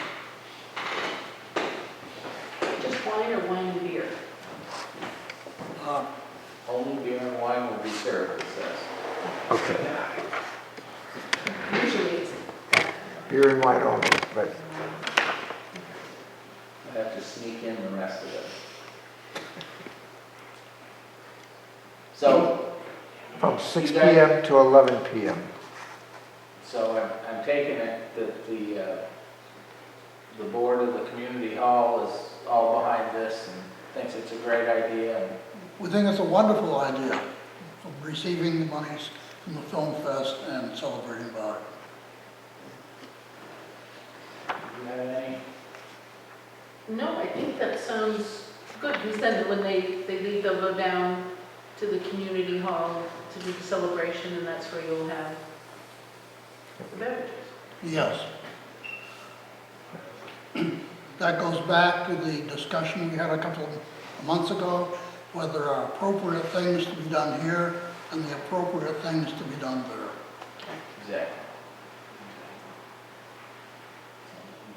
Just wine or wine and beer? Only beer and wine will be served, it says. Okay. Usually it's Beer and wine only, but I have to sneak in the rest of it. So, from 6 You guys- PM to 11 PM. so I'm taking it that the board of the community hall is all behind this and thinks it's a great idea. And We think it's a wonderful idea of receiving the monies from the Film Fest and celebrating about it. do you have any? No, I think that sounds good, because then when they leave, they'll go down to the community hall to do the celebration, and that's where you'll have the beverages. Yes. That goes back to the discussion we had a couple of months ago, whether there are appropriate things to be done here and the appropriate things to be done there. Exactly.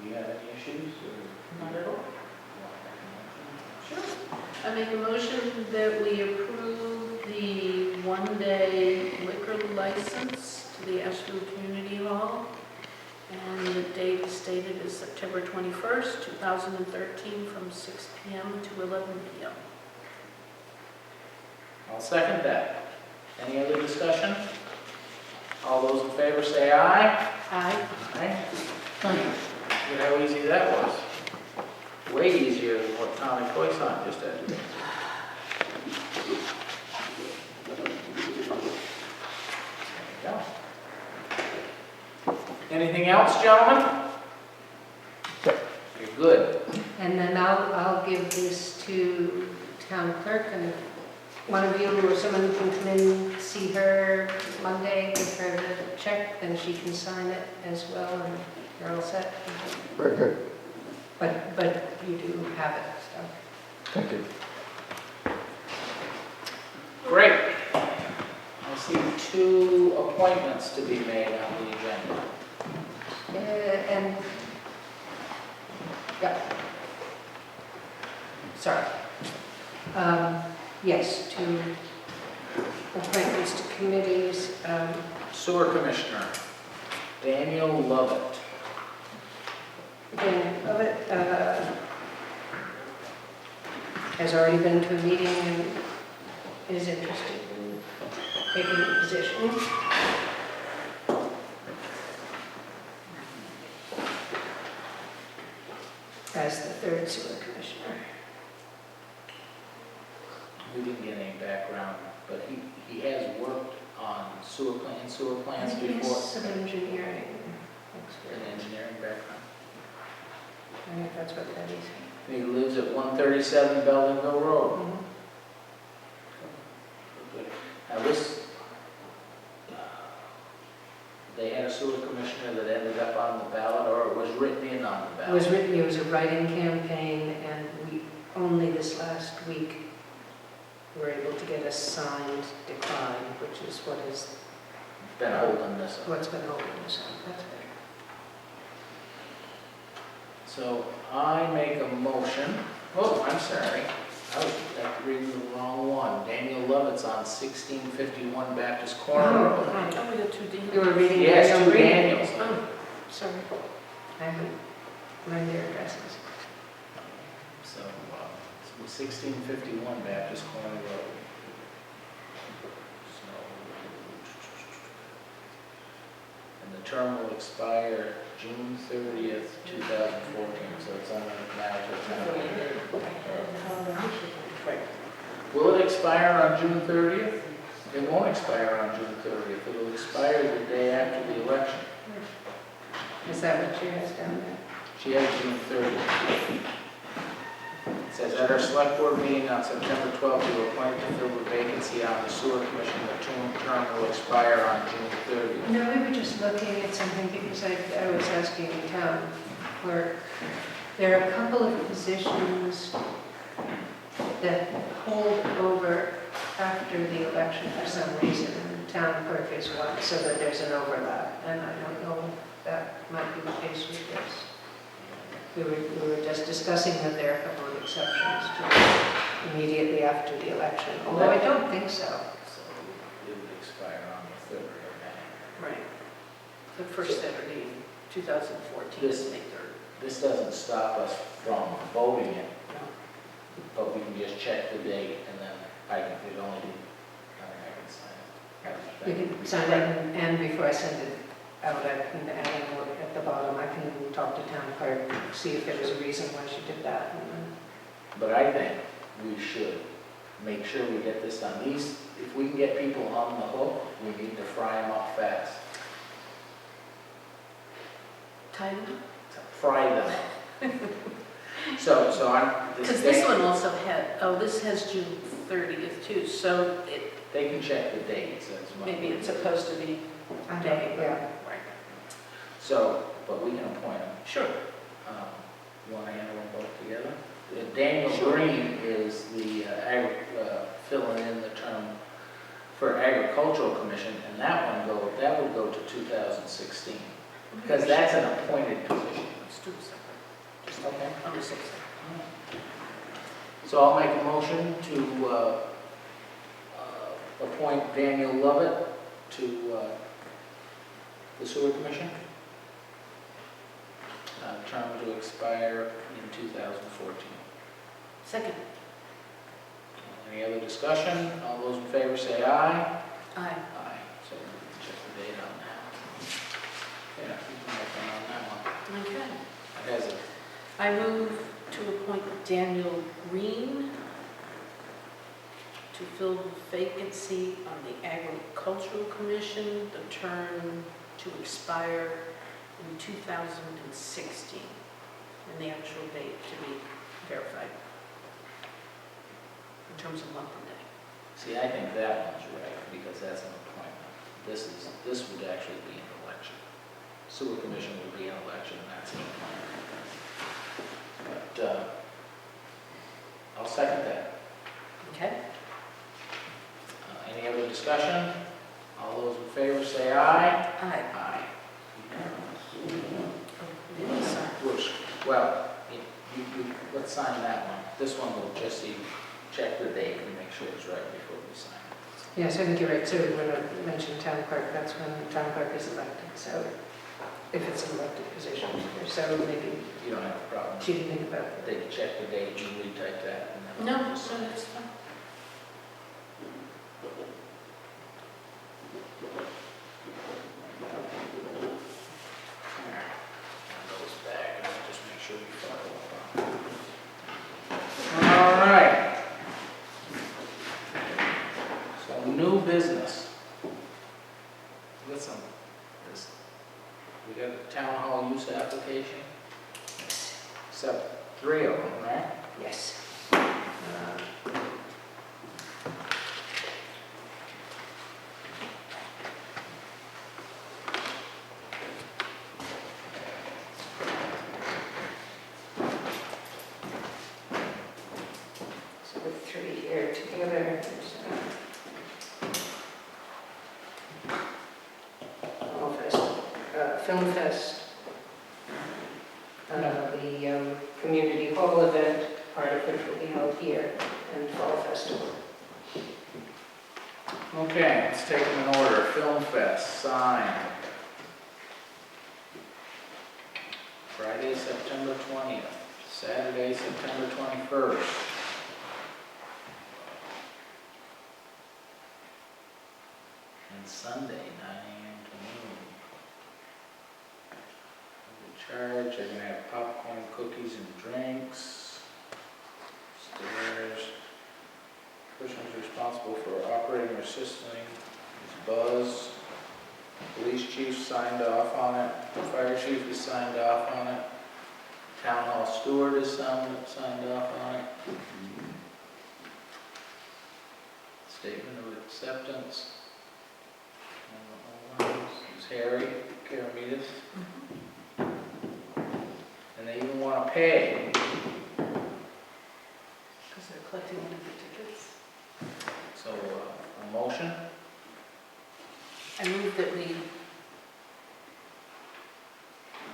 Do you have any issues or? Not at all. Sure. I make a motion that we approve the one-day liquor license to the Ashfield Community Hall. And the date stated is September 21st, 2013, from 6 PM to 11 PM. I'll second that. Any other discussion? All those in favor say aye. Aye. Aye. Thank you. Look how easy that was. Way easier than what Tommy Poisson just had to do. There you go. Anything else, gentlemen? You're good. And then I'll give this to town clerk, and if one of you or someone can come in, see her Monday, give her the check, then she can sign it as well, and you're all set. Very good. But you do have it, so. Thank you. Great. I see 2 appointments to be made on the agenda. And, yeah. Sorry. Yes, to appointments to committees. Sewer Commissioner, Daniel Lovett. Dan Lovett has already been to a meeting and is interested in taking the position. As the 3rd sewer commissioner. We didn't get any background, but he has worked on sewer plants I think before. he's some engineering An experience. engineering background. I think that's what that is. He lives at 137 Beldenville Road. Mhm. Now this, they had a sewer commissioner that ended up on the ballot, or it was written in on the It was ballot. written, it was a write-in campaign, and we, only this last week, were able to get a signed decline, which is what is, Been holding this up. what's been holding us up. That's better. So I make a motion, oh, I'm sorry, I was reading the wrong one. Daniel Lovett's on 1651 Baptist Corner Road. Oh, we got 2 Daniels. You were reading. Yes, your own 2 reading. Daniels. Oh, sorry. I haven't learned their addresses. So, it's 1651 Baptist Corner Road. So, and the term will expire June 30th, 2014, so it's on the matter to town. Right. Will it expire on June 30th? It won't expire on June 30th. It'll expire the day after the election. Is that what she has down there? She has June 30th. It says, at our select board meeting on September 12th, we were appointed to fill the vacancy on the sewer commission. The term will expire on June 30th. No, we were just looking at something because I was asking the town clerk. There are a couple of positions that hold over after the election for some reason. The town clerk is one, so that there's an overlap. And I don't know if that might be the case with this. We were just discussing that there are a couple of exceptions to immediately after the election, although I don't think so. So it would expire on the 3rd of May. Right. The first Saturday in 2014 is May 3rd. This doesn't stop us from voting it, but we can just check the date and then I can, it'd only be, I can sign it. You can sign it, and before I send it out, I can add a note at the bottom. I can talk to town clerk, see if there was a reason why she did that. And then But I think we should make sure we get this done. These, if we can get people on the hook, we need to fry them up fast. Time? Fry them up. So I'm. Because this one also had, oh, this has June 30th too, so it, They can check the dates. maybe it's supposed to be I day. don't, yeah. Right. So, but we can appoint them. Sure. You want to handle them both together? Daniel Green is the filling in the term for Agricultural Commission, and that would go to 2016, because that's an appointed position. Let's do it separate. Okay. On the 6th. So I'll make a motion to appoint Daniel Lovett to the Sewer Commission. Term to expire in 2014. Second. Any other discussion? All those in favor say aye. Aye. Aye. So check the date on that. Yeah, you can make one on that one. Okay. That has it. I move to appoint Daniel Green to fill the vacancy on the Agricultural Commission, the term to expire in 2016, and the actual date to be verified in terms of month and day. See, I think that one's right, because that's an appointment. This would actually be an election. Sewer Commission would be an election, and that's an appointment. But I'll second that. Okay? Any other discussion? All those in favor say aye. Aye. Aye. Yes, sir. Which, well, let's sign that one. This one will just check the date and make sure it's right before we sign it. Yes, I think you're right too. When I mentioned town clerk, that's when town clerk is elected. So if it's an elected position, so maybe You don't have a problem. she didn't think about it. They can check the date, you retype that. and then- No, so that's fine. Goes back, and I'll just make sure we follow up on it. All right. So new business. Listen, we got a town hall use application, except 3 of them, right? Yes. So the 3 here together. Fall Fest, Film Fest, the community hall event, part of which will be held here, and Fall Festival. Okay, let's take them in order. Film Fest, sign. Friday, September 20th. Saturday, September 21st. And Sunday, 9 a.m. to noon. The charge, they're gonna have popcorn, cookies, and drinks. Stairs. Person's responsible for operating or assisting is Buzz. Police chief signed off on it. Fire chief has signed off on it. Town hall steward has signed off on it. Statement of acceptance. Is Harry Karamidas. And they even want to pay. Because they're collecting one of the tickets. So, a motion? I move that we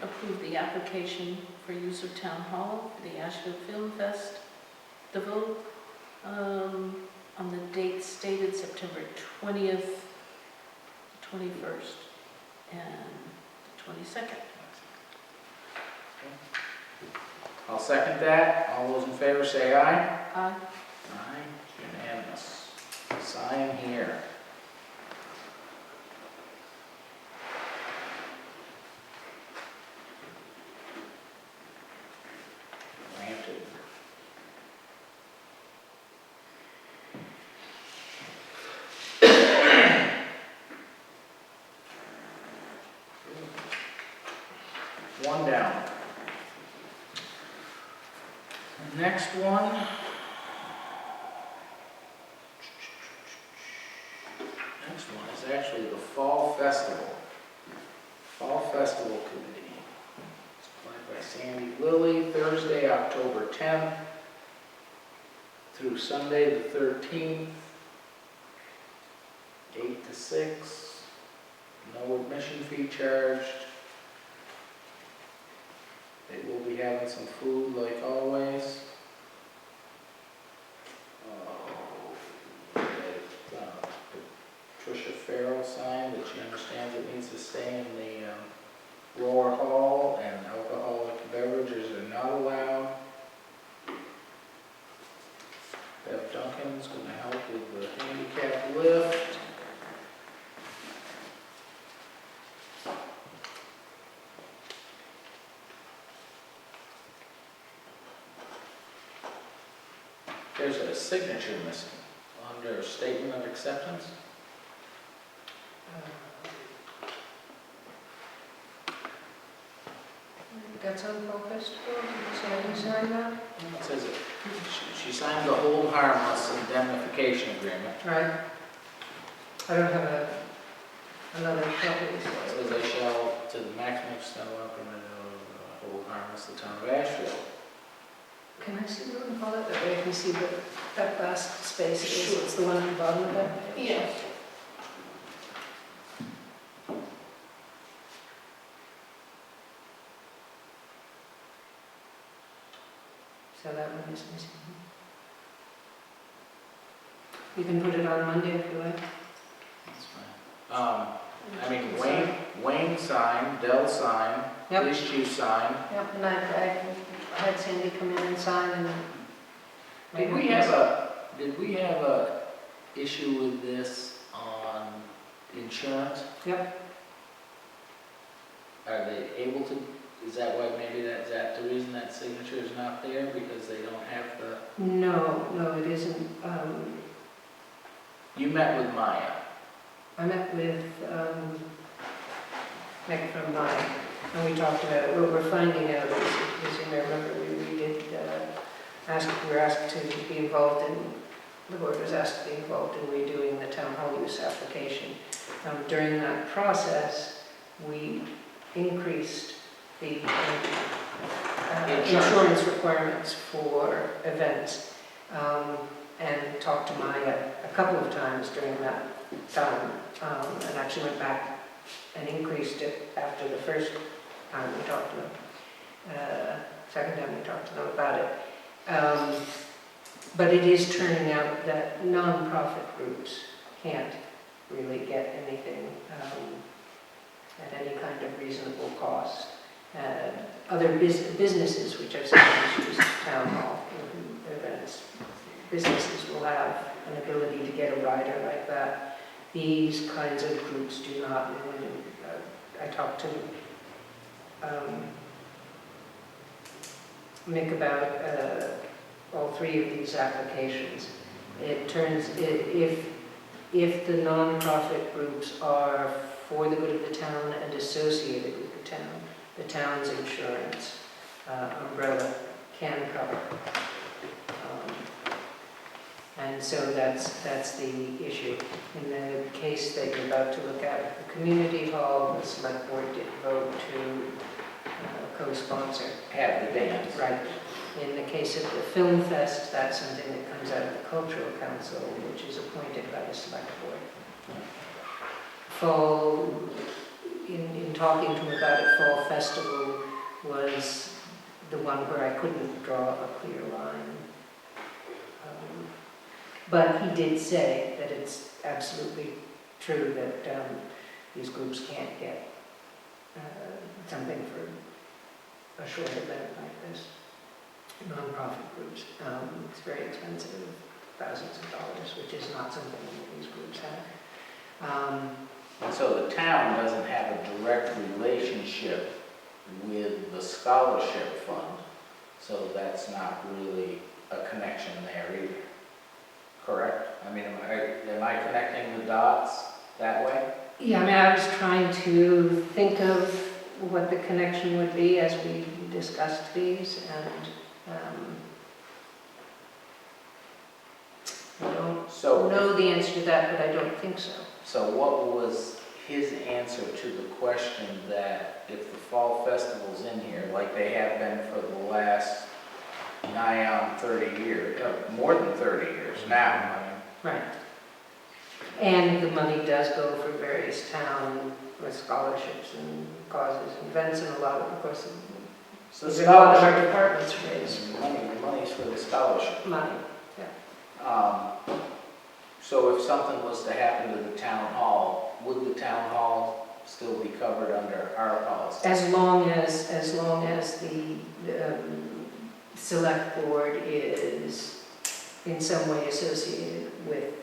approve the application for use of Town Hall for the Ashfield Film Festival on the date stated September 20th, 21st, and the 22nd. I'll second that. All those in favor say aye. Aye. Aye, unanimous. Sign here. Granted. One down. Next one. Next one is actually the Fall Festival. Fall Festival Committee. It's applied by Sandy Lilly, Thursday, October 10th through Sunday the 13th, 8 to 6. No admission fee charged. They will be having some food like always. Tricia Farrell signed that she understands it needs to stay in the lower hall and alcoholic beverages are not allowed. Bev Duncan's going to help with the handicap lift. There's a signature missing under statement of acceptance. That's on Fall Festival, so you sign that? It says it. She signed the hold harmless indemnification agreement. Right. I don't have another copy, It so. says they shall, to the maximum extent of hold harmless the town of Ashfield. Can I see what we call it? That way I can see what that last space is. Sure. It's the one at the bottom of that? Yeah. So that one is missing. You can put it on Monday if you like. That's fine. I mean, Wayne signed, Dell signed, Yep. police chief signed. Yep, and I had Sandy come in and sign and. Did we have a issue with this on insurance? Yep. Are they able to, is that why maybe is that the reason that signature is not there? Because they don't have the, No, it isn't. you met with Maya. I met with Meg from Maya, and we talked about what we're finding out is, you may remember, we were asked to be involved in, the board was asked to be involved in redoing the town hall use application. During that process, we increased the insurance requirements for events, and talked to Maya a couple of times during that time, and actually went back and increased it after the first time we talked to them. Second time we talked to them about it. But it is turning out that non-profit groups can't really get anything at any kind of reasonable cost. other businesses, which I've sometimes used town hall events, businesses will have an ability to get a rider like that. These kinds of groups do not. I talked to Mick about all three of these applications. It turns, if the nonprofit groups are for the good of the town and associated with the town's insurance umbrella can cover. And so that's the issue. In the case that you're about to look at, the community hall, the select board did vote to co-sponsor. Have the bands. Right. In the case of the film fest, that's something that comes out of the cultural council, which is appointed by the select board. Fall, in talking to him about it, Fall Festival was the one where I couldn't draw a clear line. But he did say that it's absolutely true that these groups can't get something for a short event like this. Non-profit groups. It's very expensive, thousands of dollars, which is not something that these groups have. So the town doesn't have a direct relationship with the scholarship fund, so that's not really a connection there either. Correct? I mean, am I connecting the dots that way? Yeah, I mean, I was trying to think of what the connection would be as we discussed these, and I don't know the answer to that, but I don't think so. So what was his answer to the question that if the Fall Festival's in here, like they have been for the last nigh on 30 years, more than 30 years now, Right. And the money does go for various town scholarships and causes and events, and a lot of course, so a lot of our scholarship, departments raise the money's for the scholarship. money. So if something was to happen to the town hall, would the town hall still be covered under our policy? As long as the select board is in some way associated with,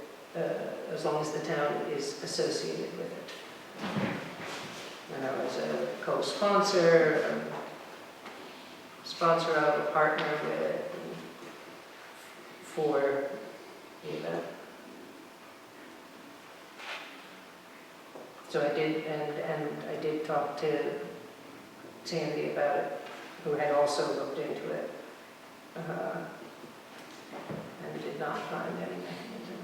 as long as the town is associated with it. When I was a co-sponsor, a sponsor of, a partner with, for the event. So I did, and I did talk to Sandy about it, who had also looked into it, and did not find any mechanism.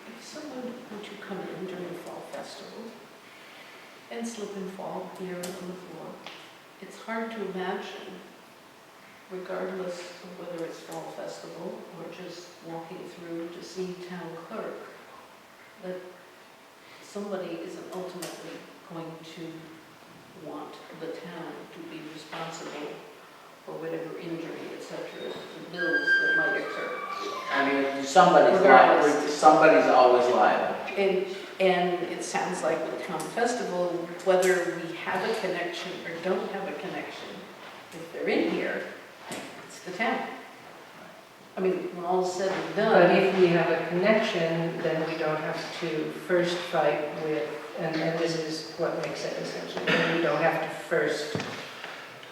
If someone were to come in during the Fall Festival and slip and fall here on the floor, it's hard to imagine, regardless of whether it's Fall Festival or just walking through to see town clerk, that somebody isn't ultimately going to want the town to be responsible for whatever injury, etc., the bills that might occur. I mean, somebody's liable, somebody's always liable. And it sounds like with town festival, whether we have a connection or don't have a connection, if they're in here, it's the town. I mean, when all's said and But done, if we have a connection, then we don't have to first fight with, and this is what makes it essentially, then we don't have to first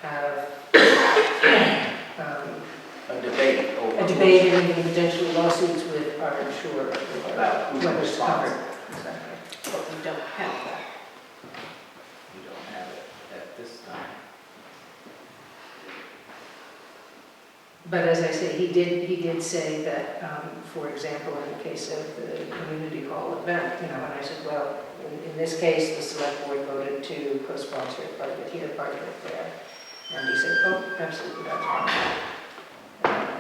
have A debate over. a debate and even potential lawsuits with our insurer About who's whether it's covered. responsible. Exactly. but we don't have that. We don't have it at this time. But as I say, he did say that, for example, in the case of the community hall event, and I said, well, in this case, the select board voted to co-sponsor it, part of it here, part of it there. And he said, oh, absolutely, that's fine.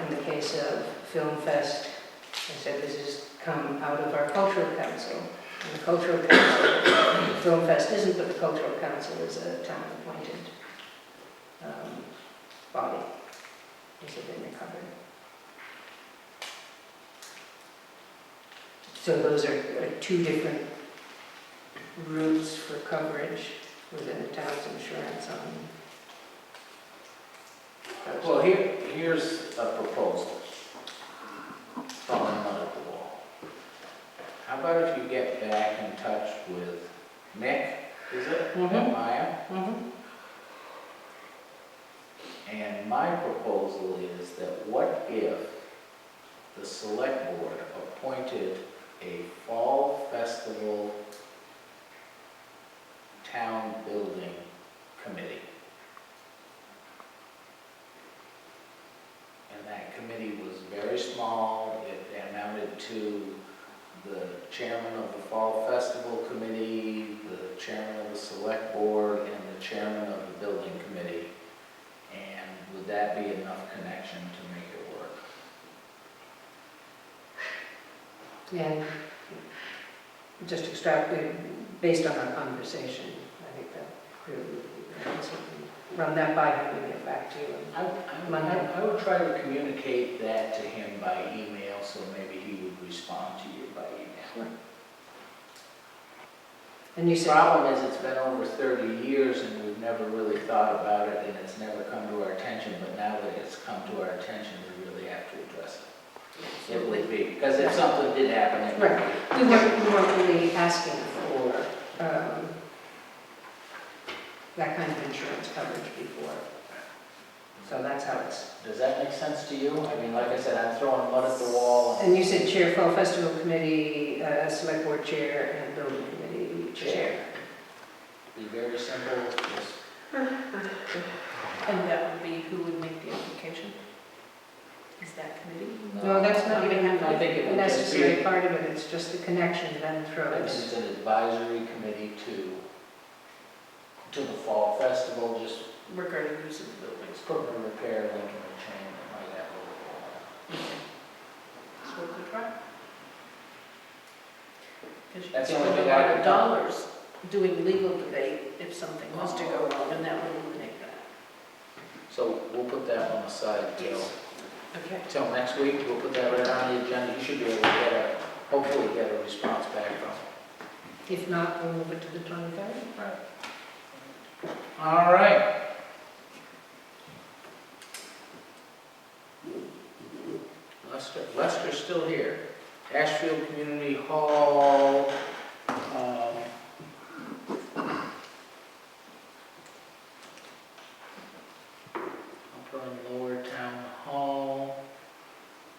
In the case of Film Fest, I said, this has come out of our cultural council. And the cultural council, Film Fest isn't, but the cultural council is a town-appointed body. He said they covered. So those are two different routes for coverage. within the town's insurance on. Well, here's a proposal. Throwing mud at the wall. How about if you get back in touch with Mick, is it? Mhm. And Maya? Mhm. And my proposal is that what if the select board appointed a fall festival town building committee? And that committee was very small. It amounted to the chairman of the fall festival committee, the chairman of the select board, and the chairman of the building committee. And would that be enough connection to make it work? And just extrapolate, based on our conversation, I think that really would be something. Run that by him and get back to you. I would try to communicate that to him by email, so maybe he would respond to you by email. And you The said, problem is, it's been over 30 years and we've never really thought about it, and it's never come to our attention, but now that it's come to our attention, we really have to address it. It would be, because if something did happen, it would be. we weren't really asking for that kind of insurance coverage before. So that's how it's. Does that make sense to you? I mean, like I said, I'm throwing mud at the wall. And you said chair, fall festival committee, select board chair, and building committee chair. Be very simple, just And that would be who would make the application? Is that committee? No, that's not even I think it a would just be, necessary part of it, it's just the connection then I think throws. it's an advisory committee to the fall festival, just Regarding use of the buildings. put a repair link in the chain that might have a little. So we could try. Because you That's the spend only a thing I lot can of dollars doing legal debate if something was to go wrong, and that would eliminate that. So we'll put that one aside Okay. till next week. We'll put that right on the agenda. You should be able to hopefully get a response back from. If not, we'll move it to the 23rd. All right. Lester's still here. Ashfield Community Hall. Upper and Lower Town Hall.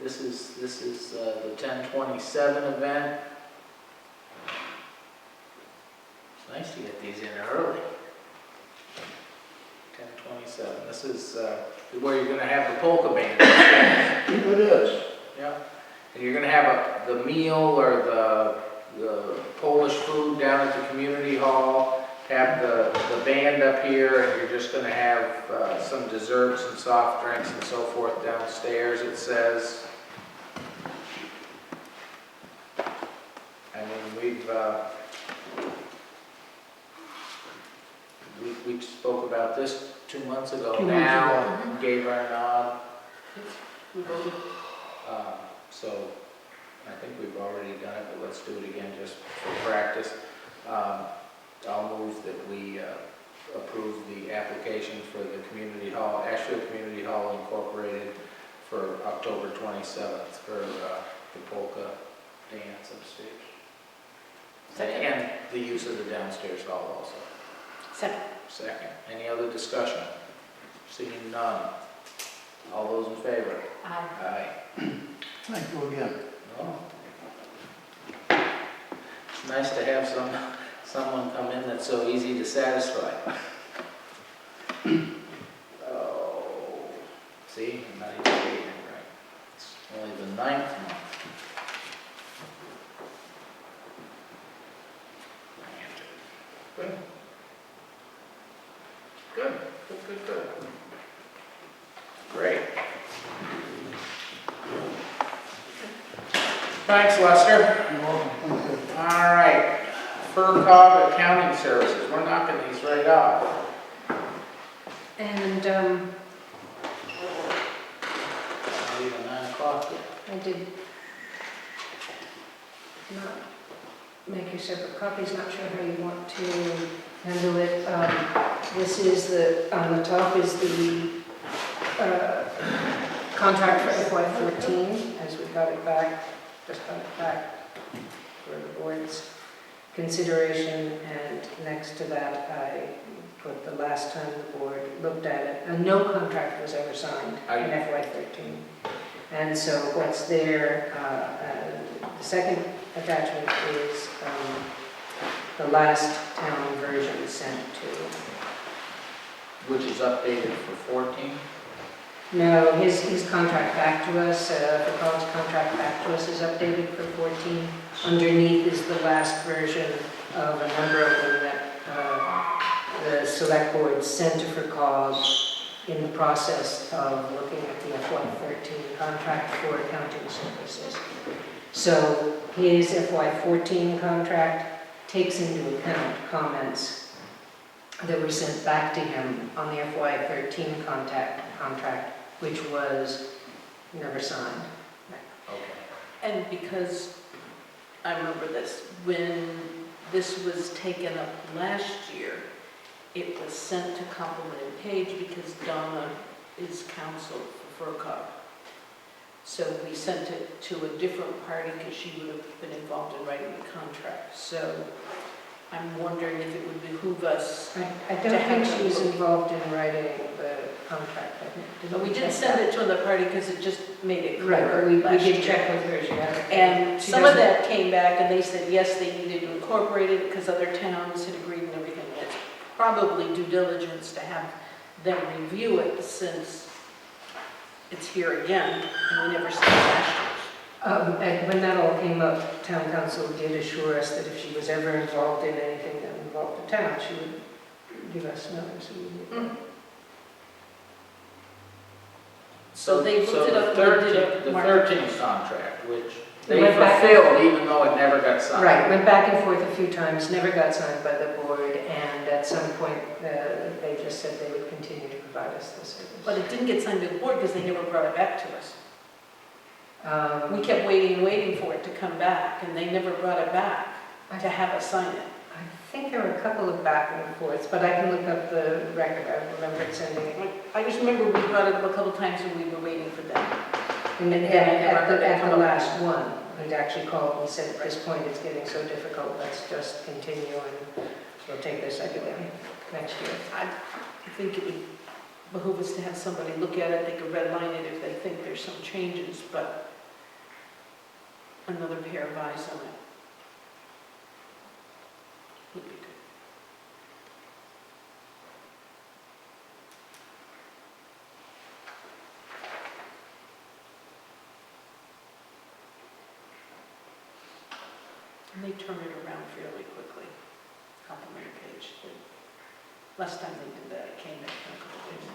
This is the 1027 event. It's nice to get these in early. 1027. This is where you're going to have the polka band. It is. Yeah. And you're going to have the meal or the Polish food down at the community hall. Have the band up here, and you're just going to have some desserts and soft drinks and so forth downstairs, it says. I mean, we spoke about this 2 months ago. 2 months Now, ago. gave our nod. We voted. So I think we've already done it, but let's do it again just for practice. I'll move that we approve the application for the community hall, Ashfield Community Hall Incorporated, for October 27th for the polka dance upstairs. Second. And the use of the downstairs hall also. Second. Second. Any other discussion? Seeing none. All those in favor? Aye. Aye. Thank you again. No. It's nice to have someone come in that's so easy to satisfy. Oh, see, I'm not even reading it right. It's only the 9th month. Good. Good, good, good, good. Great. Thanks, Lester. You're welcome. Thank you. All right, FERCog Accounting Services, we're knocking these right off. And Not even 9 o'clock yet. I did not make your separate copies, not sure how you want to handle it. This is on the top is the contract for FY14, as we got it back, just got it back for the board's consideration, and next to that I put the last time the board looked at it, and no contract was ever signed in FY13. And so what's there, the second attachment is the last town version sent to. Which is updated for 14? No, his contract back to us, the college contract back to us is updated for 14. Underneath is the last version of a number of them that the select board sent to FERCog in the process of looking at the FY13 contract for accounting services. So his FY14 contract takes into account comments that were sent back to him on the FY13 contract, which was never signed. Okay. And because I remember this, when this was taken up last year, it was sent to Compliment and Page because Donna is counsel for FERCog. So we sent it to a different party because she would have been involved in writing the contract. So I'm wondering if it would behoove us. I don't think she was involved in writing the contract. But we did send it to another party because it just made it Right, clearer. but we last did year. check with her, she had it. And She some of doesn't- that came back and they said, yes, they needed to incorporate it because other towns had agreed and everything. It's probably due diligence to have them review it since it's here again and we never said last year's. And when that all came up, town council did assure us that if she was ever involved in anything that involved the town, she would give us notice immediately. So they looked it up and did it. The 13th contract, which they Went back- fulfilled even though it never got signed. Right, went back and forth a few times, never got signed by the board, and at some point, they just said they would continue to provide us the service. But it didn't get signed to the board because they never brought it back to us. We Um, kept waiting and waiting for it to come back and they never brought it back to have us sign it. I think there were a couple of back and forths, but I can look up the record, I remembered sending it. I just remember we brought it up a couple times and we were waiting for them. And then Yeah, I never at heard it come the up. last one, who'd actually called and said, at this point, it's getting so difficult, let's just continue and we'll take this again next year. I think it would behoove us to have somebody look at it, they could redline it if they think there's some changes, but another pair of eyes on it would be good. And they turn it around fairly quickly, Compliment Page. Last time they did that, it came back in a couple days.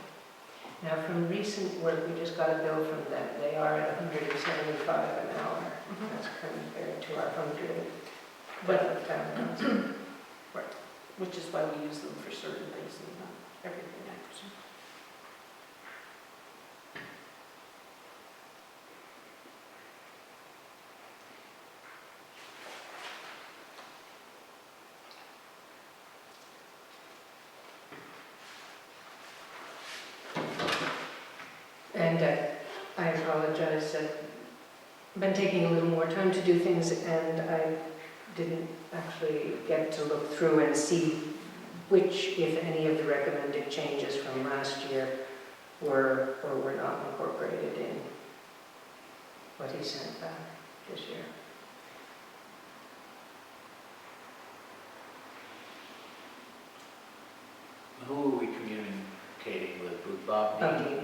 Now, from recent work, we just got a bill from them, they are at 175 an hour. That's compared to our 100 But, town council. which is why we use them for certain things and not everything, I presume. And I apologize, I've been taking a little more time to do things, and I didn't actually get to look through and see which, if any, of the recommended changes from last year were or were not incorporated in what he sent back this year. Who are we communicating with Bob? Dean.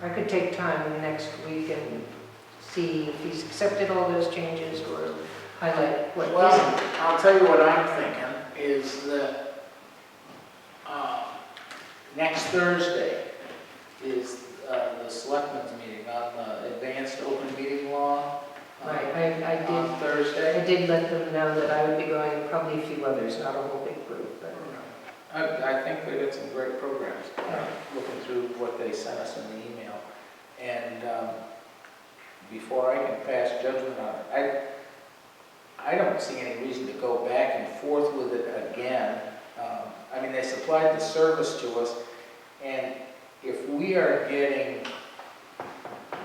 I could take time next week and see if he's accepted all those changes or highlight what Well, isn't. I'll tell you what I'm thinking, is that next Thursday is the selectmen's meeting on the advanced open meeting law. Right, On Thursday. I did let them know that I would be going, and probably a few others, not a whole big group, but. I think they got some great programs. Looking through what they sent us in the email. And before I can pass judgment on it, I don't see any reason to go back and forth with it again. I mean, they supplied the service to us, and if we are getting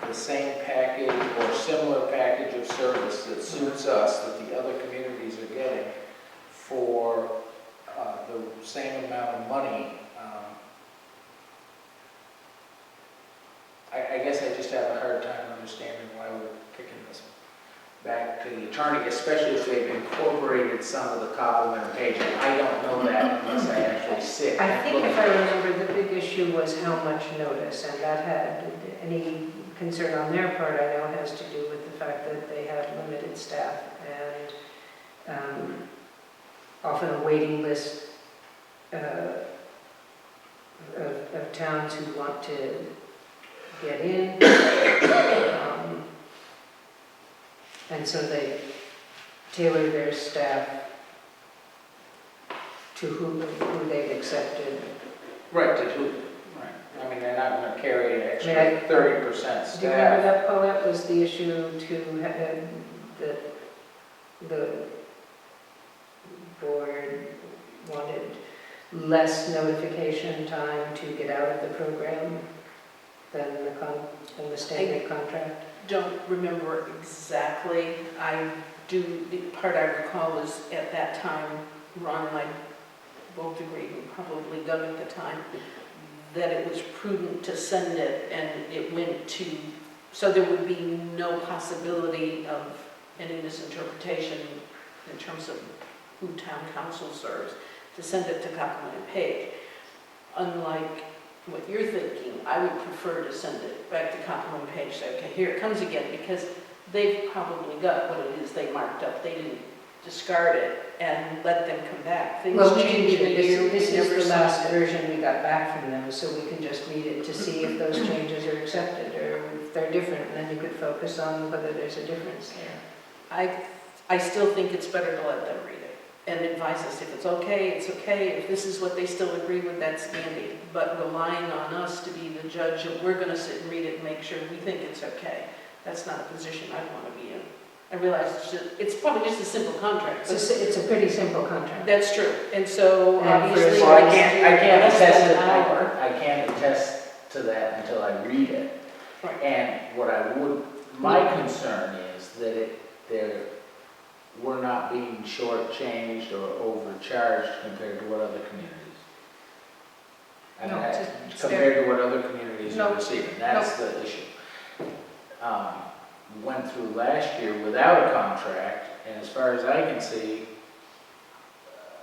the same package or similar package of service that suits us, that the other communities are getting, for the same amount of money, I guess I just have a hard time understanding why we're kicking this back to the attorney, especially if they've incorporated some of the complementary page. I don't know that unless I actually sit. I and think look if at I it. remember, the big issue was how much notice, and that had, any concern on their part, I know, has to do with the fact that they have limited staff and often a waiting list of towns who want to get in. And so they tailor their staff to who they've accepted. Right, to who? Right. I mean, they're not going to carry an extra May I- 30% staff. Do you remember that, Paulette, was the issue to have, that the board wanted less notification time to get out of the program than the standard contract? Don't remember exactly. The part I recall is at that time, Ron and I both agreed, and probably Doug at the time, that it was prudent to send it, and it went to, so there would be no possibility of any misinterpretation in terms of who town council serves, to send it to Copeland and Page. Unlike what you're thinking, I would prefer to send it back to Copeland and Page, say, okay, here it comes again, because they've probably got what it is they marked up. They didn't discard it and let them come back. Things Well, we change can in do a year. it. This we is never the last signed it. version we got back from them, so we can just read it to see if those changes are accepted or if they're different, and then you could focus on whether there's a difference there. I still think it's better to let them read it and advise us if it's okay, it's okay. If this is what they still agree with, that's dandy. But relying on us to be the judge, and we're going to sit and read it and make sure we think it's okay, that's not a position I'd want to be in. I realize it's probably just a simple contract. But It's a pretty simple contract. that's true. And so And for obviously. as Well, I long can't less attest than to an hour. I can't attest to that until I read it. Right. And my concern is that we're not being shortchanged or overcharged compared to what other communities. I mean, No, it's compared to what other communities No. are receiving, that's the issue. Went through last year without a contract, and as far as I can see,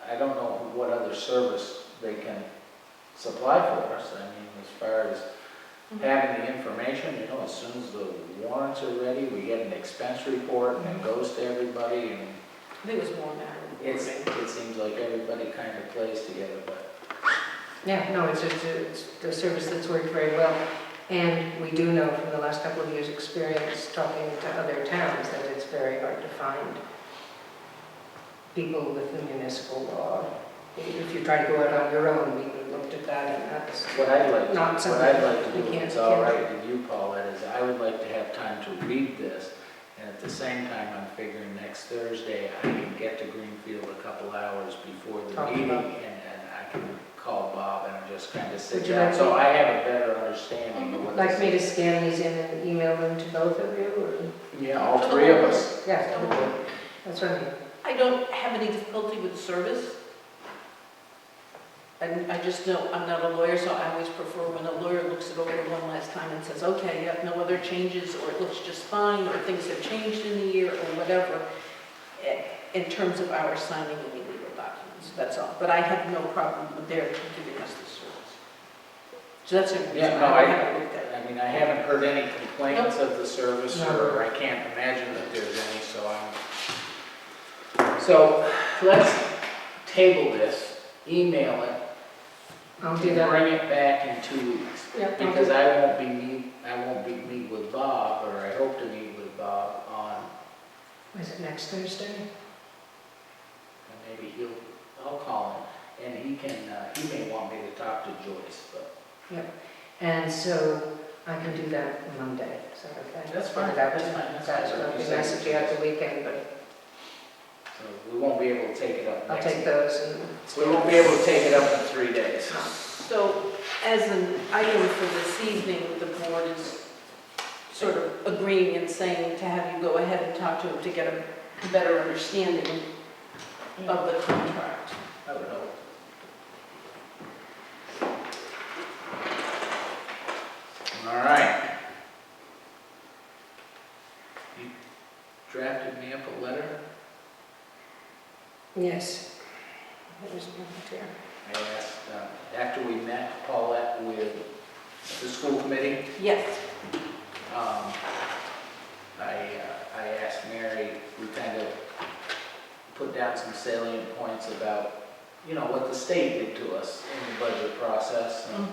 I don't know what other service they can supply for us. I mean, as far as having the information, as soon as the warrants are ready, we get an expense report and it goes to everybody, and I think it was more matter of it seems like everybody kind of plays together, but Yeah, no, it's a service that's worked very well. And we do know from the last couple of years' experience talking to other towns that it's very hard to find people with the municipal law. If you try to go out on your own, we looked at that, and that's what I'd like not to something do, we if can't. it's all right with you, Paulette, is I would like to have time to read this, and at the same time, I'm figuring next Thursday, I can get to Greenfield a couple hours before the Talk meeting, about- and I can call Bob and just kind of sit Would you down, like so me- I have a better understanding of what Like me to this is. scan these in and email them to both of you, or? Yeah, all three of us. Yeah, okay. That's what I mean. I don't have any difficulty with service. And I just know, I'm not a lawyer, so I always prefer when a lawyer looks it over one last time and says, okay, you have no other changes, or it looks just fine, or things have changed in the year, or whatever, in terms of our signing any legal documents, that's all. But I have no problem with their giving us the service. So that's a reason Yeah, no, I haven't looked at it. I mean, I haven't heard any complaints of the service, No. or I can't imagine that there's any, so let's table this, email it, I'll do that. bring it back in 2 weeks. Yep, I'll do Because that. I won't be meet with Bob, or I hope to meet with Bob on, Is it next Thursday? and maybe I'll call him, and he may want me to talk to Joyce, but. And so I can do that Monday, is that okay? That's fine, Get it out that's to fine, you that's guys. fine. It'll be nice if you have the weekend, but So we won't be able to take it up I'll next. take those and. We won't be able to take it up in 3 days. So as an item for this evening, the board is sort of agreeing and saying to have you go ahead and talk to him to get a better understanding of the contract. I would hope. All right. You drafted me up a letter. Yes. There's one here. I asked, after we met Paulette with the school committee, Yes. I asked Mary, we kind of put down some salient points about, you know, what the state did to us in the budget process. And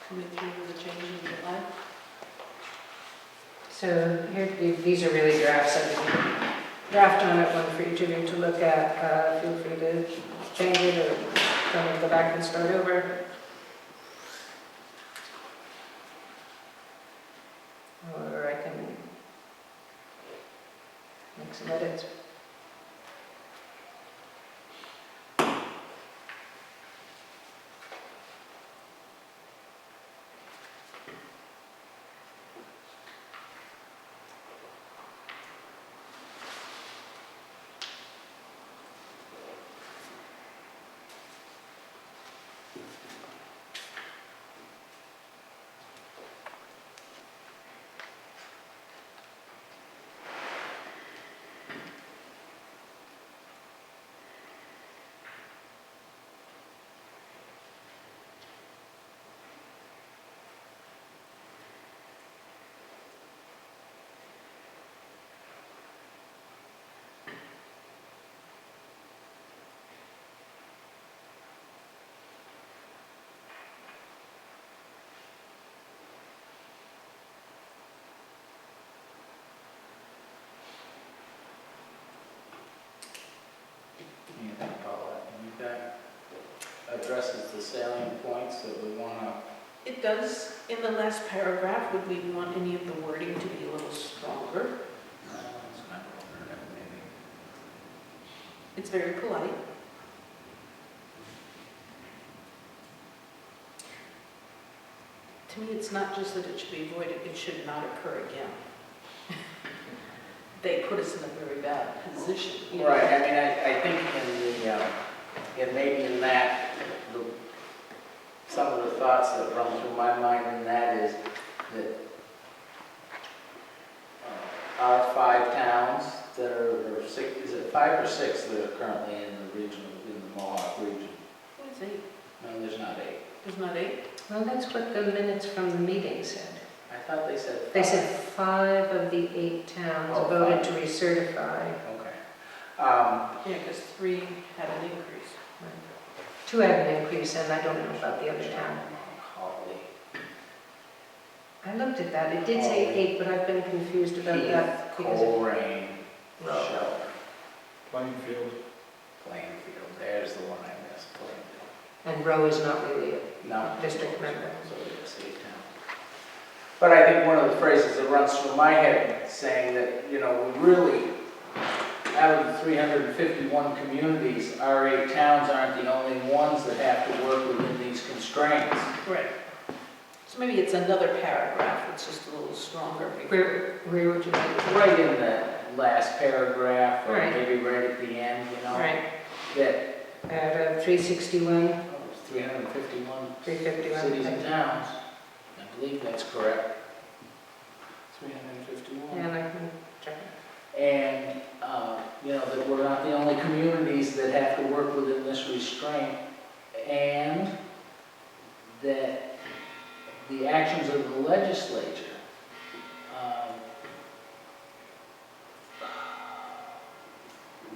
Coming through with the change in July. So here, these are really drafts. I can draft on it, one for each of you to look at. Feel free to change it or go back and start over. Or I can make some edits. you think, Paulette, you that addresses the salient points that we want to. It does, in the last paragraph, would we want any of the wording to be a little stronger? It's very polite. To me, it's not just that it should be avoided, it should not occur again. They put us in a very bad position. You know? Right, I mean, I think in maybe in that, some of the thoughts that run through my mind in that is that our 5 towns that are, or 6, is it 5 or 6 that are currently in the regional, in the Mohawk region? It's 8. No, there's not 8. There's not 8? Well, that's what the minutes from the meeting said. I thought they said 5. They said 5 of the 8 towns Oh, voted 5. to recertify. Okay. Yeah, because 3 had an increase. 2 had an increase, and I don't know about the other town. Holly. I looked at that. It did say 8, but I've been confused about that because of Coleraine, Row. Shell, Plainfield. Plainfield, there's the one I missed, Plainfield. And Row is not really a No. district member. So it's 8 towns. But I think one of the phrases that runs through my head saying that, you know, we really, out of the 351 communities, our 8 towns aren't the only ones that have to work within these constraints. Right. So maybe it's another paragraph, it's just a little stronger. Where would you like it? Right in the last paragraph, or Right. maybe right at the end, you know, Right. that Out of 361, 351 351. cities and towns. I believe that's correct. 351. And I can check it. And, you know, that we're not the only communities that have to work within this restraint, and that the actions of the legislature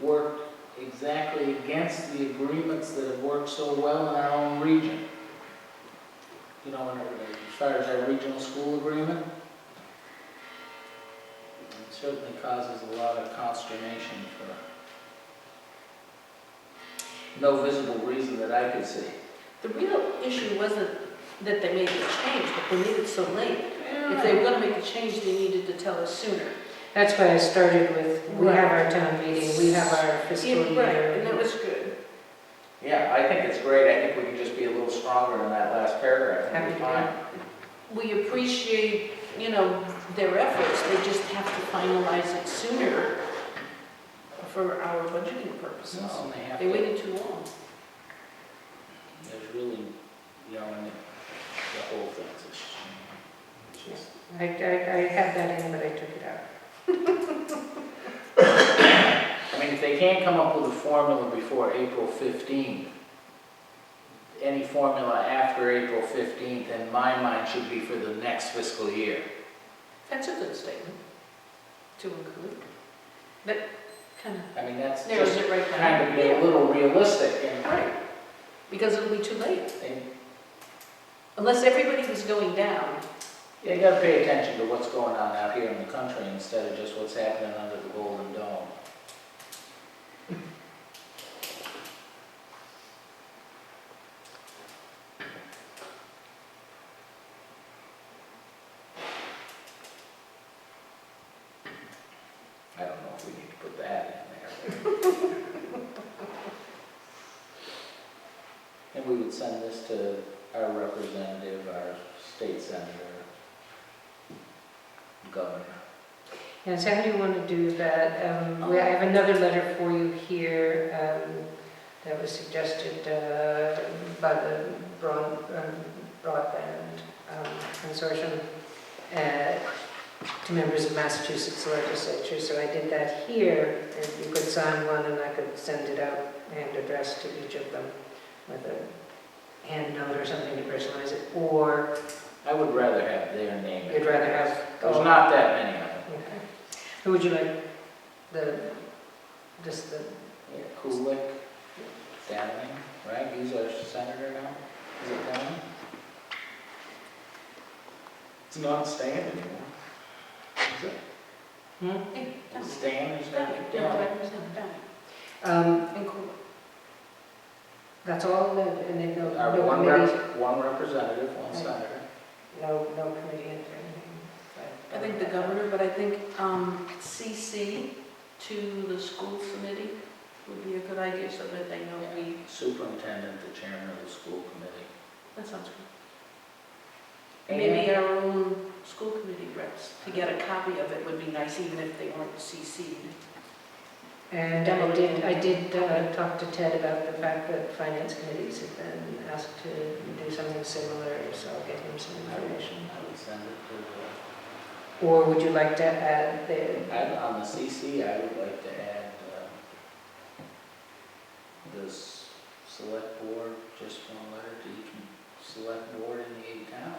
worked exactly against the agreements that have worked so well in our own region. You know, as far as our regional school agreement, it certainly causes a lot of consternation for no visible reason that I could see. The real issue wasn't that they made the change, but they made it so late. If they were gonna make a change, they needed to tell us sooner. That's why I started with, we have our town meeting, we have our fiscal year. Right, and that was good. Yeah, I think it's great. I think we can just be a little stronger in that last paragraph. and Happy be to fine. We appreciate, you know, their efforts, they just have to finalize it sooner for our budgeting purposes. No, and they have They to, waited too long. there's really, you know, and the whole thing's just. I had that in, but I took it out. I mean, if they can't come up with a formula before April 15th, any formula after April 15th, in my mind, should be for the next fiscal year. That's a good statement to include. That kind of I mean, that's narrows just it right down. kind of be Yeah. a little realistic and, Right, because it'll be too late. and Unless everybody was going down, you gotta pay attention to what's going on out here in the country instead of just what's happening under the Golden Dome. I don't know if we need to put that in there. And we would send this to our representative, our state senator, governor. Yeah, so how do you want to do that? I have another letter for you here that was suggested by the broadband consortium to members of Massachusetts legislature. So I did that here, and you could sign one and I could send it out and addressed to each of them with a hand note or something to personalize it. Or I would rather have their name. you'd rather have... There's not that many of them. Okay. Who would you like? Just the... Yeah, Kulik, Downing, right? He's our senator now. Is it Downing? It's not Stan anymore. Is it? hey, down. Stan is Down, not. down. And cool. That's all, and then no One committee, one representative, one Right. senator. no committee or anything? I think the governor, but I think CC to the school committee would be a good idea so that they know we, Superintendent, the chairman of the school committee. that sounds good. And maybe our own school committee reps, to get a copy of it would be nice, even if they weren't CC'd. And I did talk to Ted about the fact that finance committees have been asked to do something similar, so I'll get him some information. I would send it Or would you like to add the... on the CC, I would like to add this select board, just one letter to each select board in the 8 towns.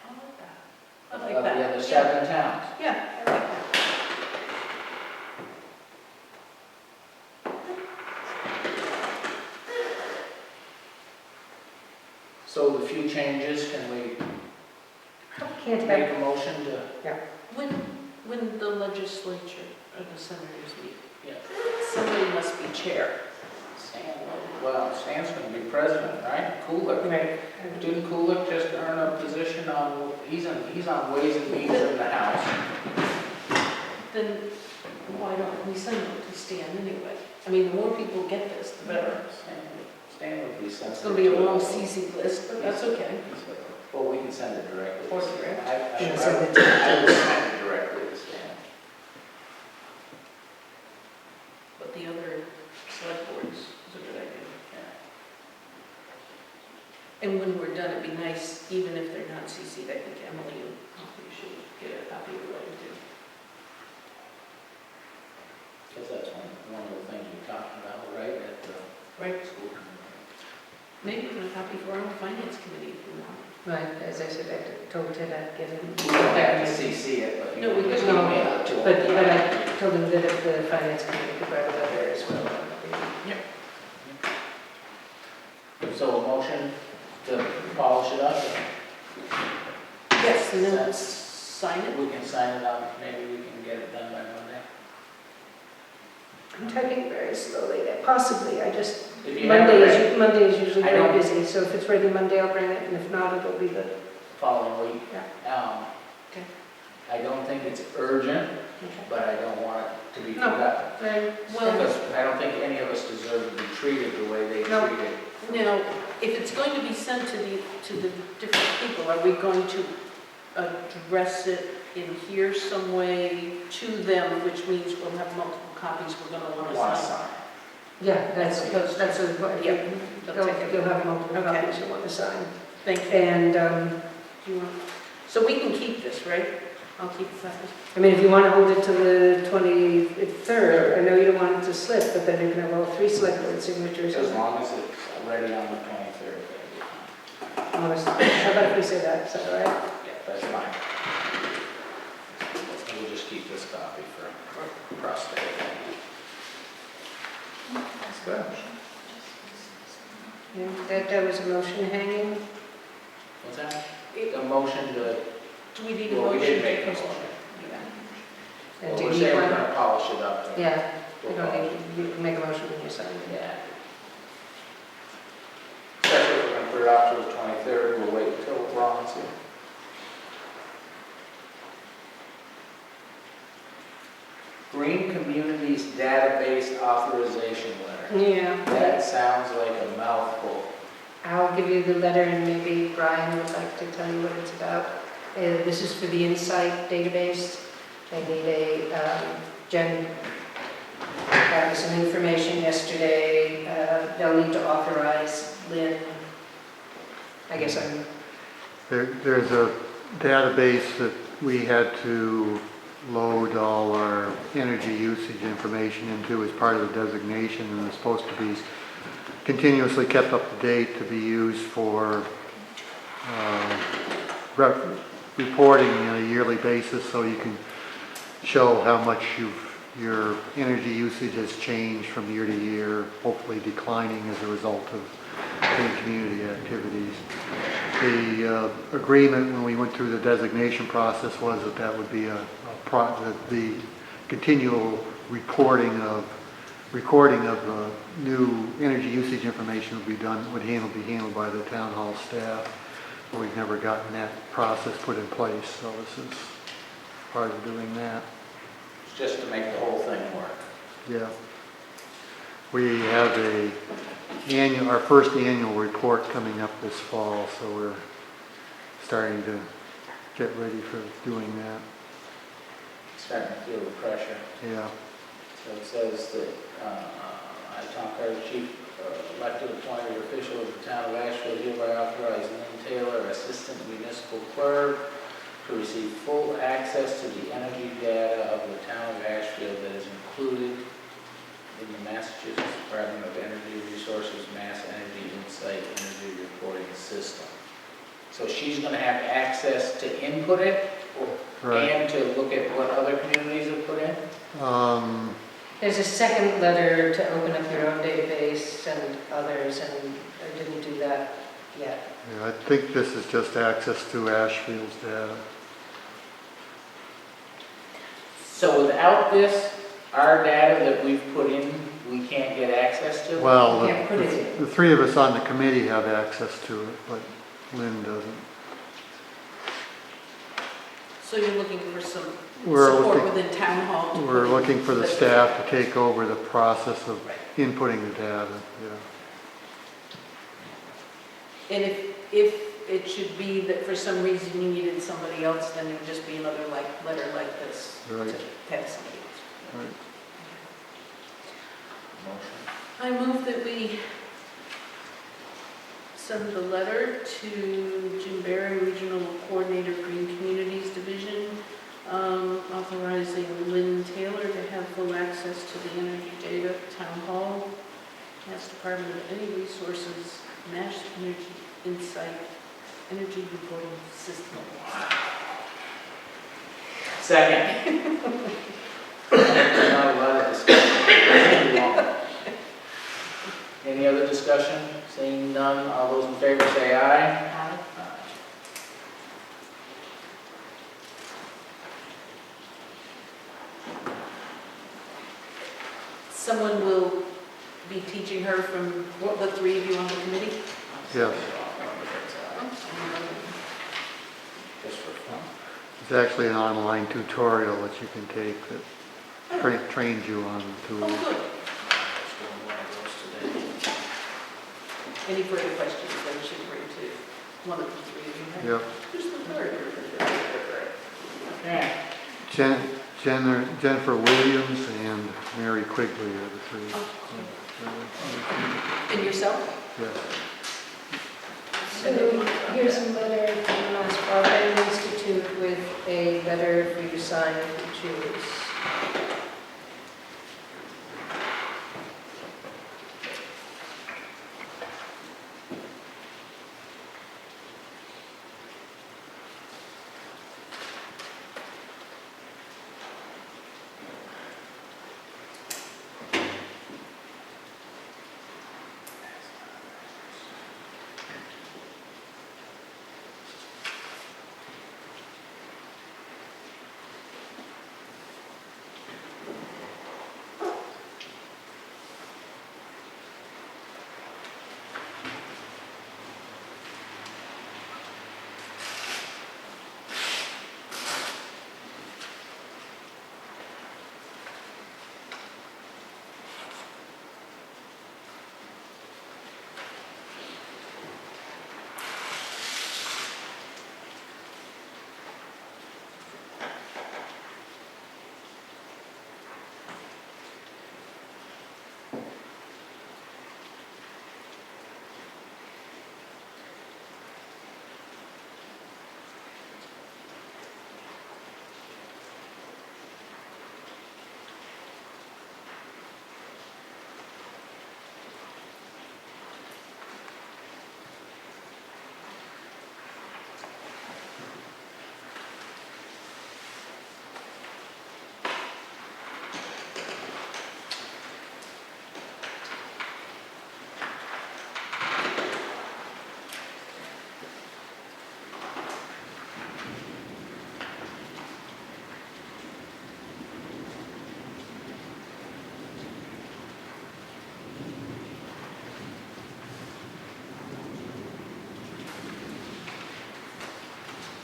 I like that. I like Of that. the other 7 towns. Yeah, I like that. So the few changes, can we Can't make have... a motion to? When the legislature or the senators meet, Yeah. somebody must be chair. Stan, well, Stan's going to be president, right? Kulik. Right. Didn't Kulik just earn a position on, he's on Ways and Means in the House. Then why don't we send them to Stan anyway? I mean, the more people get this, the better. Stan would be sensitive. It's gonna be a to it. long CC list, but that's okay. Well, we can send it directly. Or direct. I Yeah, would send it to- send it directly to Stan. But the other select boards is a good idea. And when we're done, it'd be nice, even if they're not CC'd, I think Emily, you should get a copy of what we do. Because that's one of the things we talked about, right, at the Right. school committee. Maybe even a copy for our own finance committee if we want. Right, as I said, I told Ted I'd give him... We don't have to CC it, but you No, we can just can. email it to him. But I told him that if the finance committee could write a letter as well. So a motion to polish it up, Yes, and then sign it. we can sign it up, maybe we can get it done by Monday. I'm typing very slowly, possibly, I just If you have it ready, Monday is usually I very don't- busy, so if it's ready Monday, I'll bring it, and if not, it'll be the, following week. Okay. I don't think it's urgent, okay. but I don't want it to be No. forgotten. Very Well, Because I don't think any of us deserve to be treated the way they No. treated. now, if it's going to be sent to the different people, are we going to address it in here some way to them, which means we'll have multiple copies we're gonna want to Want sign? sign. Yeah, that's a, Yeah. you'll have multiple Okay. copies you want to sign. Thank you. And, Do you want- So we can keep this, right? I'll keep that. I mean, if you want to hold it to the 23rd, I know you don't want it to slip, but then you can have all 3 select board signatures. As long as it's ready on the 23rd, that'd be fine. Honest. How about if we say that, is that all right? Yeah, that's fine. We'll just keep this copy for prostate. That's good. Yeah, that was a motion hanging. What's that? The motion to, Do we need a well, we motion? did make a to- motion. And Well, do we're you saying need we're one? gonna polish it up. Yeah, We'll you don't polish need, you can make a motion when you sign it. it. Yeah. Especially if we're gonna put it off to the 23rd, we'll wait until Ron's here. Green Communities Database Authorization Letter. Yeah, That sounds like a mouthful. I'll give you the letter and maybe Brian would like to tell you what it's about. This is for the Insight database. They need a, Jen got me some information yesterday. They'll need to authorize Lynn. I guess I'm, There's a database that we had to load all our energy usage information into as part of the designation, and it's supposed to be continuously kept up to date to be used for reporting on a yearly basis, so you can show how much your energy usage has changed from year to year, hopefully declining as a result of any community activities. The agreement when we went through the designation process was that that would be the continual recording of new energy usage information would be handled by the town hall staff. But we've never gotten that process put in place, so this is part of doing that. It's just to make the whole thing work. Yeah. We have our first annual report coming up this fall, so we're starting to get ready for doing that. Starting to feel the pressure. Yeah. So it says that, I, Tom Carter, Chief elected appointed official of the town of Ashfield, hereby authorize Lynn Taylor, Assistant Municipal Clerk, to receive full access to the energy data of the town of Ashfield that is included in the Massachusetts Department of Energy Resources Mass Energy Insight Energy Reporting System. So she's going to have access to input it Right. and to look at what other communities have put in? there's a second letter to open up your own database and others, and I didn't do that yet. Yeah, I think this is just access to Ashfield's data. So without this, our data that we've put in, we can't get access to? Well, Yeah, put it in. the 3 of us on the committee have access to it, but Lynn doesn't. So you're looking for some We're support looking- within town hall? to We're put in looking for the this. staff to take over the process of Right. inputting the data, yeah. And if it should be that for some reason you needed somebody else, then it would just be another letter like this to Right. have somebody else. Right. Motion. I move that we send the letter to Jim Barry, Regional Coordinator, Green Communities Division, authorizing Lynn Taylor to have full access to the energy data at Town Hall, Mass Department of Energy Resources, Mass Energy Insight, Energy Reporting System. Second. There's not a lot of discussion. It's too long. Any other discussion? Seeing none, all those in favor say aye. Aye. Someone will be teaching her from what, the three of you on the committee? Yes. Just for fun. It's actually an online tutorial that you can take that trains you on the tool. Oh, good. Just doing one of those today. Any further questions that we should bring to one of the three of you? Yep. Who's the third? Okay. Jennifer Williams and Mary Quigley are the three. And yourself? Yes. So here's a letter from the Mass Broadband Institute with a letter for you to sign if you choose.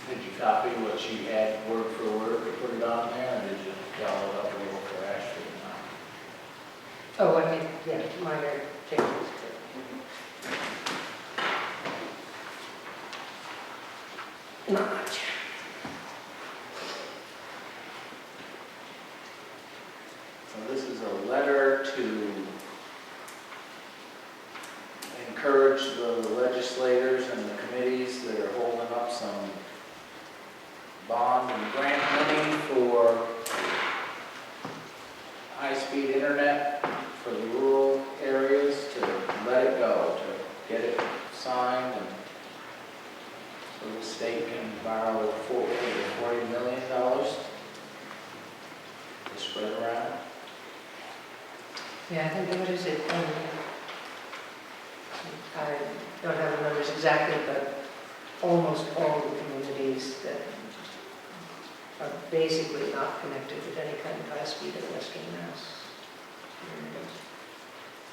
Did you copy what she had word for word to put it on there, or did you follow it up a little for Ashfield now? Oh, I mean, yeah, minor changes. Not much. So this is a letter to encourage the legislators and the committees that are holding up some bond and grant money for high-speed internet for the rural areas to let it go, to get it signed, and so the state can borrow $40 million to spread around. Yeah, I think, what is it? I don't have the numbers exactly, but almost all the communities that are basically not connected with any kind of high speed in Western Mass.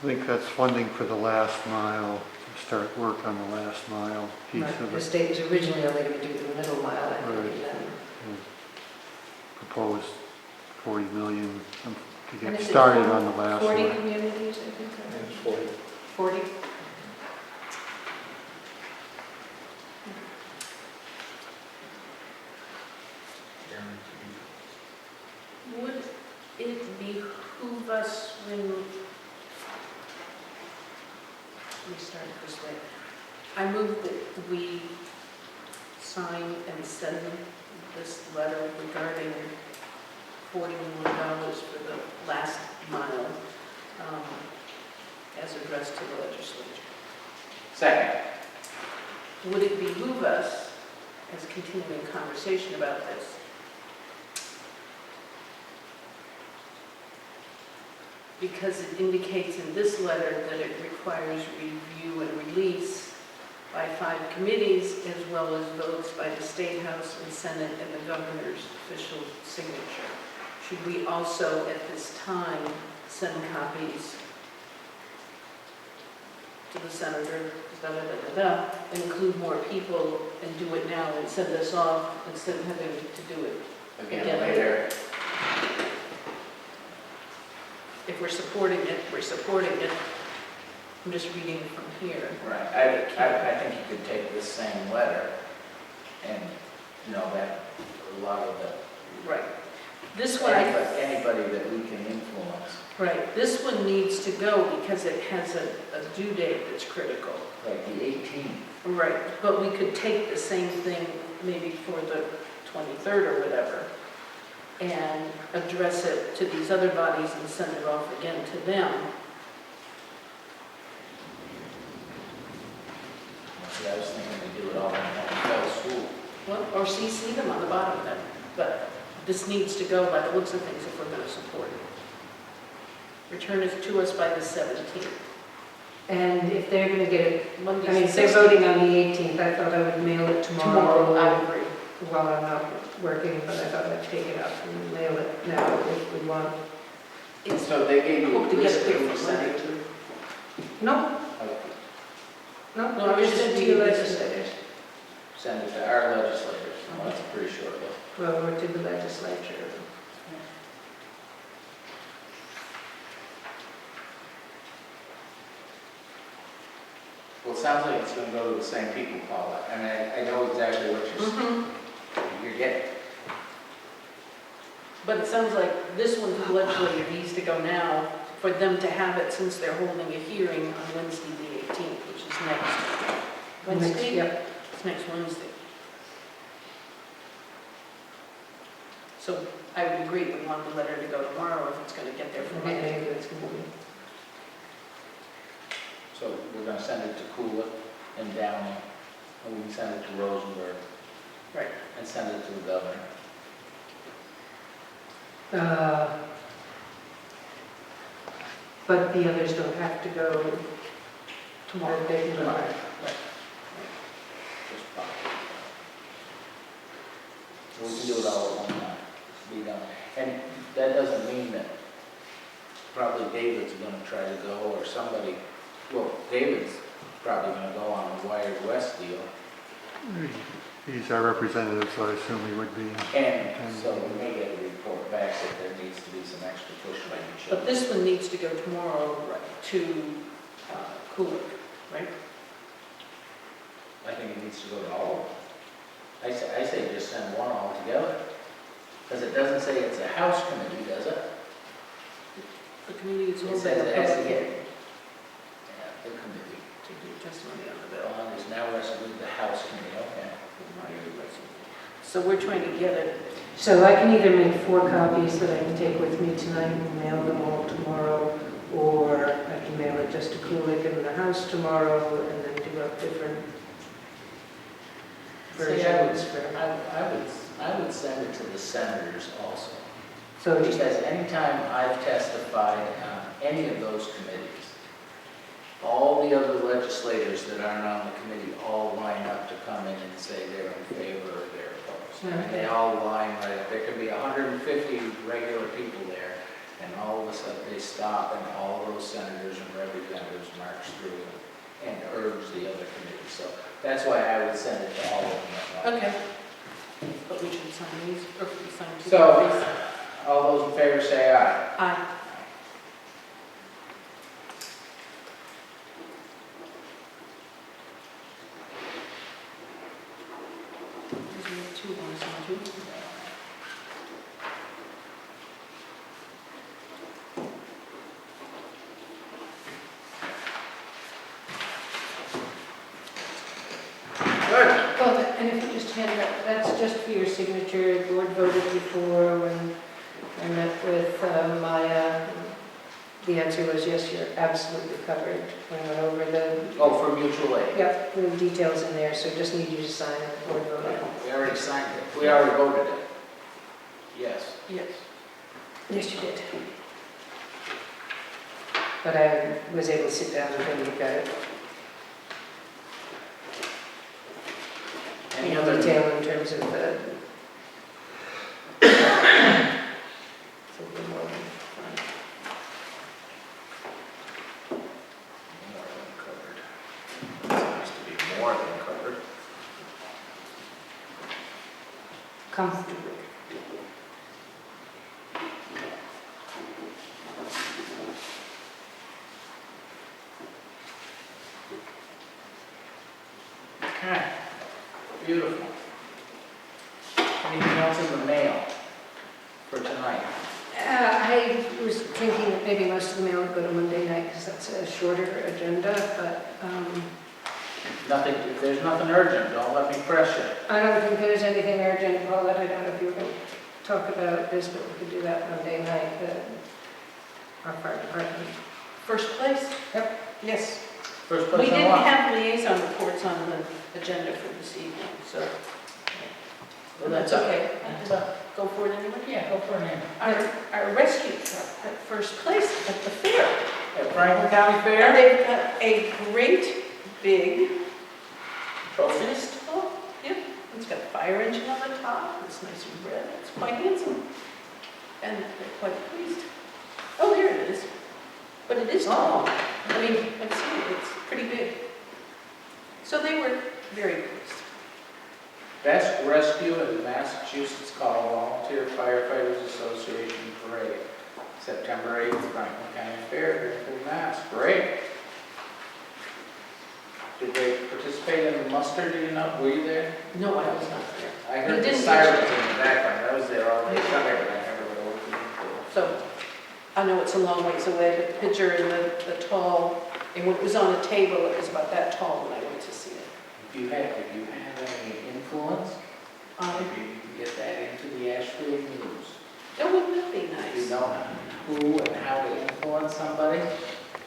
I think that's funding for the last mile, to start work on the last mile piece Right, of the it. state was originally only going to do the middle mile, I think, Right. and then Proposed 40 million to And get is it started on the last 40 one. communities, I think. It's 40. 40? Would it behoove us when, let me start it this way. I move that we sign and send this letter regarding $41 for the last mile as addressed to the legislature. Second. Would it behoove us, as continuing conversation about this, because it indicates in this letter that it requires review and release by 5 committees, as well as votes by the State House and Senate and the governor's official signature. Should we also, at this time, send copies to the senator, and include more people and do it now and send us off instead of having to do it Again, later. If we're supporting it, we're supporting it. I'm just reading from here. Right, I think you could take this same letter and, that a lot of the, Right. This one, anybody that we can influence, right, this one needs to go because it has a due date that's critical. like the 18th. Right, but we could take the same thing maybe for the 23rd or whatever and address it to these other bodies and send it off again to them. See, I was thinking to do it all in one fell swoop. Well, or CC them on the bottom then, but this needs to go by the looks of things if we're going to support it. Return it to us by the 17th. And if they're gonna get it, Monday, I mean, if they're 16th. voting on the 18th, I thought I would mail it Tomorrow, I agree. while I'm not working, but I thought I'd take it up and mail it now if we want. It's So they gave you a hope to get list it there that you for sent Monday it to? too. No, No, no, I I was just just to you reading this. legislators. Send it to our legislators. Well, that's a pretty short list. Well, or to the legislature. Well, it sounds like it's going to go to the same people, Paula. I mean, I know exactly what you're getting. But it sounds like this one to the legislature needs to go now for them to have it since they're holding a hearing on Wednesday the 18th, which is next Wednesday. Yep. It's next Wednesday. So I would agree, we want the letter to go tomorrow if it's going to get there for Okay, Monday. that's gonna be. So we're going to send it to Kula and Downing, and we can send it to Rosenberg. Right. And send it to the governor. But the others don't have to go Tomorrow. They can go Tomorrow. back. Just pop it. We can do it all at one time, be done. And that doesn't mean that probably David's gonna try to go, or somebody, well, David's probably gonna go on the Wired West deal. He's our representative, so I assume he would be. And so we may get a report back that there needs to be some extra push by each But other. this one needs to go tomorrow to Kulik, right? I think it needs to go to all of them. I say just send one all together. Because it doesn't say it's a House committee, does it? The committee is It holding says a it has to public get, hearing yeah, the committee. to do testimony on the bill. Well, it's now rested with the House committee, okay. So we're trying to get it, So I can either make 4 copies that I can take with me tonight and mail them all tomorrow, or I can mail it just to Kulik in the house tomorrow and then do up different See, versions for. I would send it to the senators also. So just, Because anytime I've testified on any of those committees, all the other legislators that aren't on the committee all line up to come in and say they're in favor or they're opposed. And they all line right up. There could be 150 regular people there, and all of a sudden they stop, and all those senators and representatives march through and urge the other committees. So that's why I would send it to all of them at once. okay. But we should sign these, or we sign two So, copies. all those in favor say aye. Aye. These are two, one, sign two. Good. oh, and if you just hand that, that's just for your signature. The board voted before when I met with Maya. The answer was yes, you're absolutely covered. We went over the, Oh, for mutual aid. yeah, the details in there, so just need you to sign it. The board voted. We already signed it. We already voted it. Yes. Yes. Yes, you did. But I was able to sit down and look at it Any in other detail in terms of the. So we're more than fine. More than covered. comfortably. Okay, beautiful. Anything else in the mail for tonight? I was thinking that maybe most of the mail would go to Monday night because that's a shorter agenda, but Nothing, if there's nothing urgent, don't let me pressure. I don't think there's anything urgent, Paulette. I don't know if you were going to talk about this, but we could do that Monday night, our fire department. First place? Yep. Yes. First We place on didn't what? have liaison reports on the agenda for this evening, so Well, that's okay. Go for it anyway. Yeah, go for it. Our rescue truck at first place at the fair. At Franklin County And Fair? they've got a great big Trophy? festival. Yep, it's got a fire engine on the top, it's nice and red, it's quite handsome. And they're quite pleased. Oh, here it is. But it is tall. I mean, I've seen it, it's pretty big. So they were very pleased. Best Rescue in Massachusetts called Volunteer Firefighters Association Parade, September 8th, Franklin County Fair, Greenfield, Mass. Great. Did they participate in the muster? Do you know? Were you there? No, I was not there. I You heard the didn't sirens in the background. I was there all day Sunday, but I never would have looked. So, I know it's a long ways away, but the picture and the tall, and when it was on a table, it was about that tall when I went to see it. If you have any influence, maybe you can get that into the Ashfield News. Oh, wouldn't that be If you nice? know who and how to influence somebody,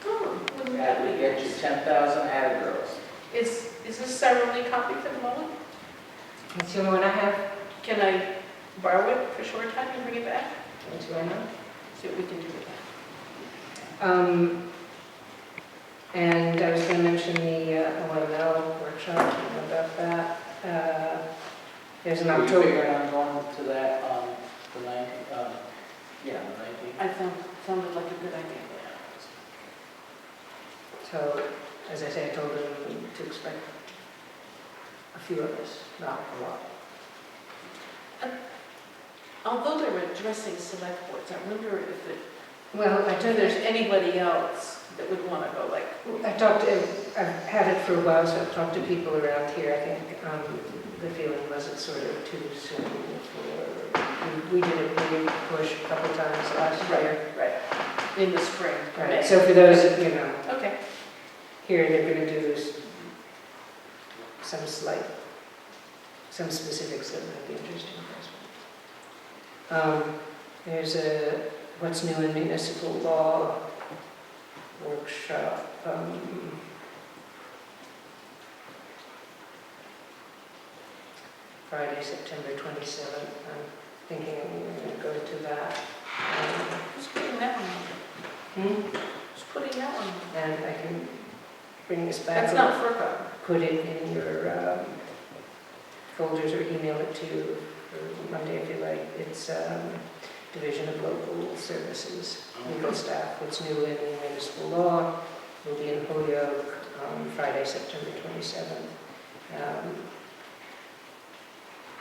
Oh, wouldn't that that would be get you nice? 10,000 added girls. Is this ceremony copy for the moment? That's the only one I have. Can I borrow it for a short time and bring it back? That's who I know. See what we can do with that. And I was going to mention the OML workshop, you know about that. There's an Were you October. figuring on going to that on the 19th? Yeah, the 19th. I sounded like a good idea. So, as I say, I told them to expect a few of us, not a lot. Although they were addressing select boards, I wonder if Well, I if told there's her, anybody else that would want to go, like, I've had it for a while, so I've talked to people around here. I think the feeling was it's sort of too soon for, we did a big push a couple times last year. right, in the spring. Right, May. so for those, you know, Okay. here they're going to do some specifics that might be interesting for us. There's a what's new in municipal law workshop. Friday, September 27th. I'm thinking I'm going to go to that. Who's putting that one on? Who's putting that one on? And I can bring this back. That's not FERPA. Put it in your folders or email it to you for Monday if you like. It's Division of Local Services, legal staff. What's new in municipal law will be in Holyoke on Friday, September 27th.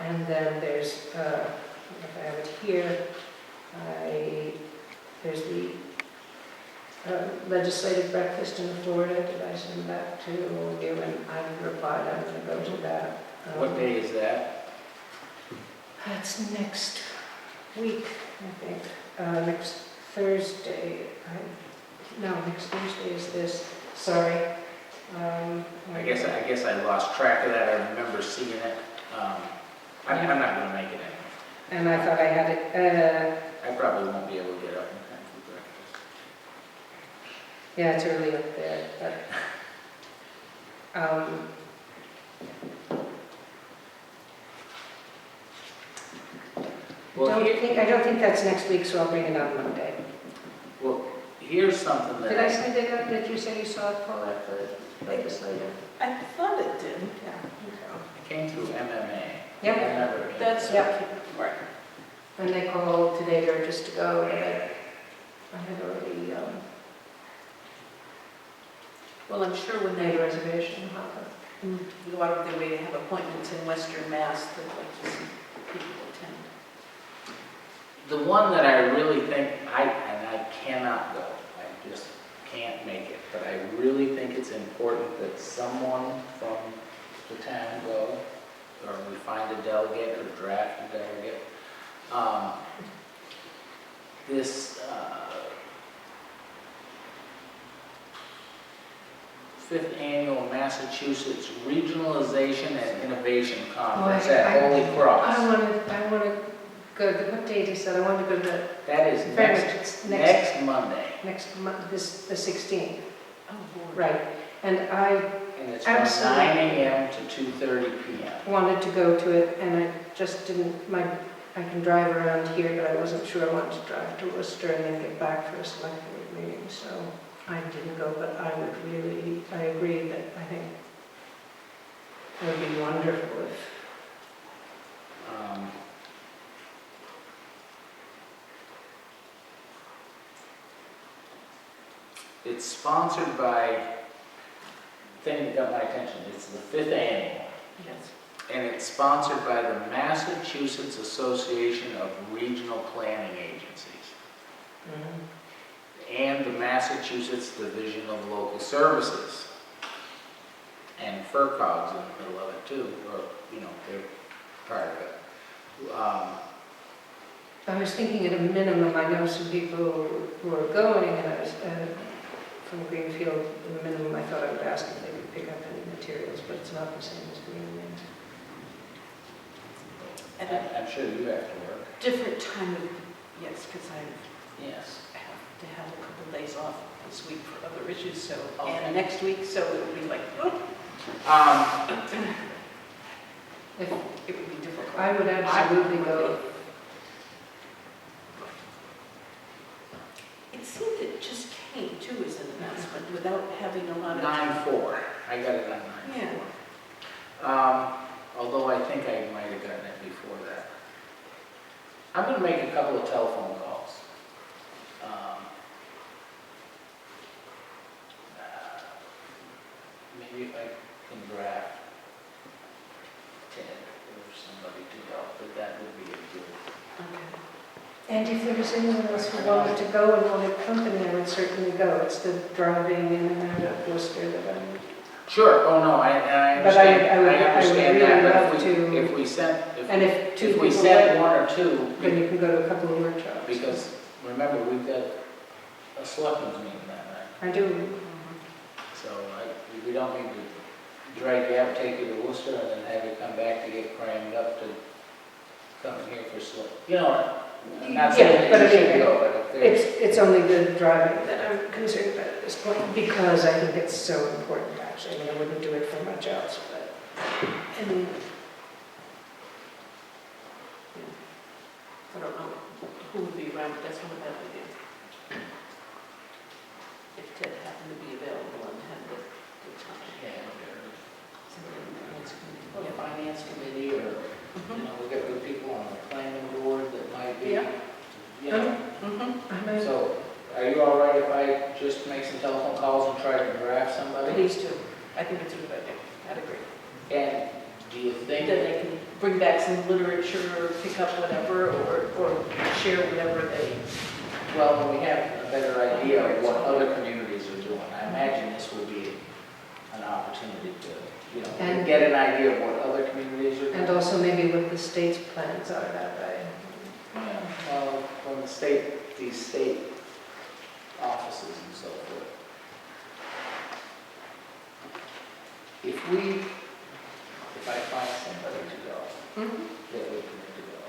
And then there's, if I have it here, there's the legislative breakfast in Florida. Did I send that to you? And I replied, I'm going to go to that. What day is that? That's next week, I think. Next Thursday. Next Thursday is this. Sorry. I guess I lost track of that. I remember seeing it. I'm not going to make it anyway. And I thought I had it. I probably won't be able to get up in time for breakfast. Yeah, it's early up there, but Well, I don't think that's next week, so I'll bring it on Monday. Well, here's something that Did I say that? Did you say you saw it, Paul, at the legislative? I thought it did. Yeah. it came through MMA. Yep. I never came That's through. right. And they called today to just to go, but I had already Well, I'm sure when made they a reservation. go out of their way to have appointments in Western Mass, they'd like to see people attend. The one that I really think, and I cannot go, I just can't make it, but I really think it's important that someone from the town go, or we find a delegate or draft a delegate. This 5th Annual Massachusetts Regionalization and Innovation Conference at Holy Cross. I want to go, what date is that? I want to go to the, That is it's next Monday, next month, the 16th, Oh, Lord. right. And I and it's from Absolutely. 9 a.m. to 2:30 p.m. wanted to go to it, and I just didn't, I can drive around here, but I wasn't sure I wanted to drive to Worcester and then get back for a select board meeting, so I didn't go, but I agree that I think it would be wonderful if, It's sponsored by, thing that got my attention, it's the 5th annual, Yes. and it's sponsored by the Massachusetts Association of Regional Planning Agencies and the Massachusetts Division of Local Services. And FERCog's in the middle of it too, or, they're part of it. I was thinking at a minimum, I know some people who are going, and I was, from Greenfield, at a minimum, I thought I would ask if they could pick up any materials, but it's not the same as Greenland. At a I'm sure you have to work. different time of, yes, because I Yes. have to have a couple days off this week for other issues, so, Okay. and next week, so it would be like, oh, If, it would be difficult. I would absolutely go. It seemed it just came too as an announcement without having a lot of. 9/4, I got it on 9/4. Although I think I might have gotten it before that. I'm going to make a couple of telephone calls. Maybe if I can draft Ted or somebody to help, but that would be a good. Okay. And if there was anyone else who wanted to go and wanted company, I would certainly go. It's the driving in and out of Worcester that I'm. Sure, oh no, I But understand, I would understand really that, love but to- if we sent, And if two if we people sent went, one or two, then you can go to a couple of workshops. because remember, we've got a selectmen's meeting that night. I do. So we don't need to drag you out, take you to Worcester, and then have you come back to get crammed up to come here for I'm not saying Yeah, but that you I mean, should go, but if there's, It's only the driving that I'm concerned about at this point, because I think it's so important, actually. I mean, I wouldn't do it for much else, but. And, I don't know who would be around, but that's not a bad idea. If Ted happened to be available and had the time. Somebody in the finance committee. or the finance committee, or, Mhm. we've got good people on the planning board that might be, Yeah. I'm So, are you all right if I just make some telephone calls and try to draft somebody? Please do. I think it's a good idea. I'd agree. And do you Then think, they can bring back some literature or pick up whatever or share whatever they. well, when we have a better idea of what other communities are doing, I imagine this will be an opportunity to, And- get an idea of what other communities are doing. And also maybe what the state's plans are that way. Yeah, well, from these state offices and so forth. If I find somebody to go, that would commit to go,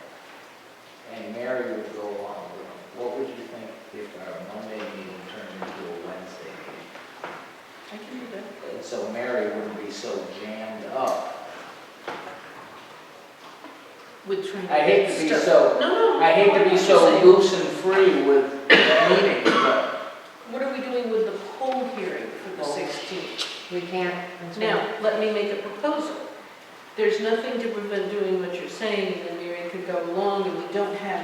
and Mary would go along with them, what would you think if our Monday meeting turned into a Wednesday meeting? I can do that. And so Mary wouldn't be so jammed up. With trying to. I hate to be stuff- so, No, I hate to be what so I'm saying. loose and free with meetings, but What are we doing with the poll hearing for the Oh. 16th? We can't. Now, let me make a proposal. There's nothing to prevent doing what you're saying, and Mary could go along, and we don't have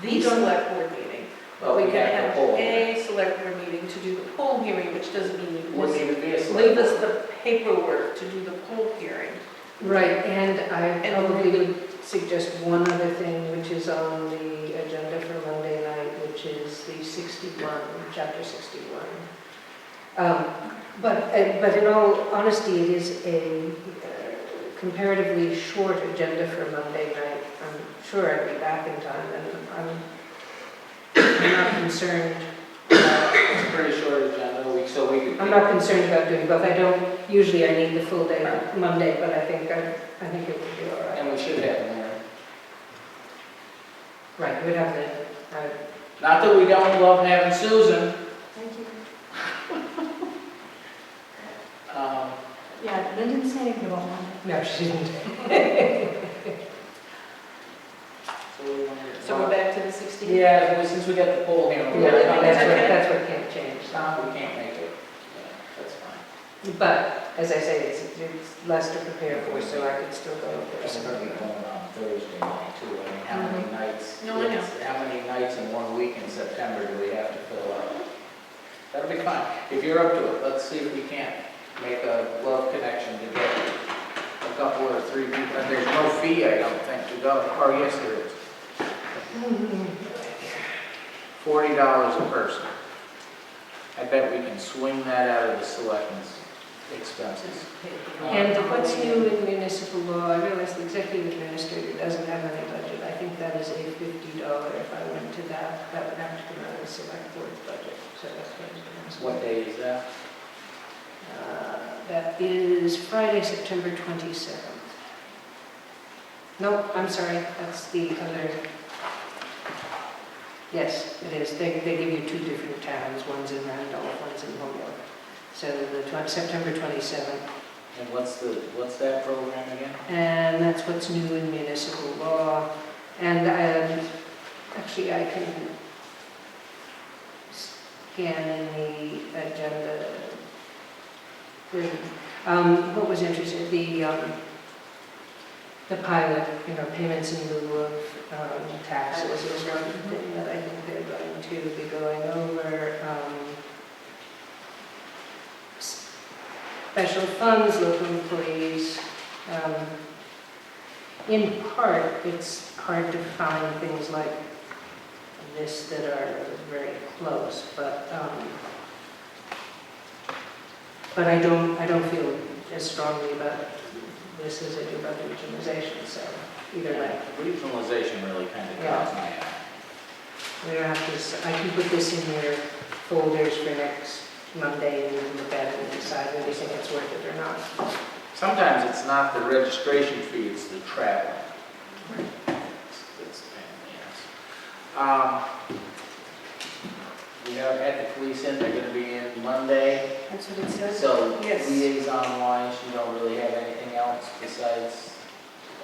the We don't- select board meeting. But we can have a select board meeting to do the poll hearing, which doesn't mean you wouldn't even be a select leave us board. the paperwork to do the poll hearing. Right, and I And probably we would would suggest one other thing, which is on the agenda for Monday night, which is the 61, chapter 61. But in all honesty, it is a comparatively short agenda for Monday night. I'm sure I'd be back in time, and I'm not concerned. It's a pretty short agenda, so we could. I'm not concerned about doing both. I don't, usually I need the full day Monday, but I think it would be all right. And we should have them there. Right, we'd have the, Not that we don't love having Susan. Thank you. Um, Yeah, they didn't say anything about Monday. no, she didn't. So we're back to the 16th? Yeah, since we got the poll here. Yeah, that's what can't change. We can't make it. Yeah, that's fine. But, as I say, it's less to prepare for, so I could still go over It's some going to of be it. going on Thursday night too. I mean, how many nights? No, I know. How many nights in 1 week in September do we have to fill up? That'll be fine. If you're up to it, let's see if we can't make a love connection to get a couple or three people. And there's no fee, I don't think, to go. Or yes, there is. $40 a person. I bet we can swing that out of the selectmen's expenses. And what's new in municipal law, I realize the executive administrator doesn't have any budget. I think that is a $50. If I went to that, that would have to come out of the select board's budget. So that's what I was going to ask. What day is that? That is Friday, September 27th. No, I'm sorry, that's the other. Yes, it is. They give you two different towns. One's in Randolph, one's in Holyoke. So September 27th. And what's that program again? And that's what's new in municipal law. And actually, I can scan in the agenda. What was interesting, the pilot, payments in lieu of taxes is one thing that I think they're going to be going over. Special funds, local employees. In part, it's hard to find things like this that are very close, but I don't feel as strongly about this as I do about the regionalization, so either way. Regionalization really kind of caught my eye. We don't have to, I can put this in your folders for next Monday and you can look at it and decide whether you think it's worth it or not. Sometimes it's not the registration fee, it's the travel. It's a pain in the ass. We have had the police in, they're gonna be in Monday. That's what it says? So Yes. liaison wise, you don't really have anything else besides?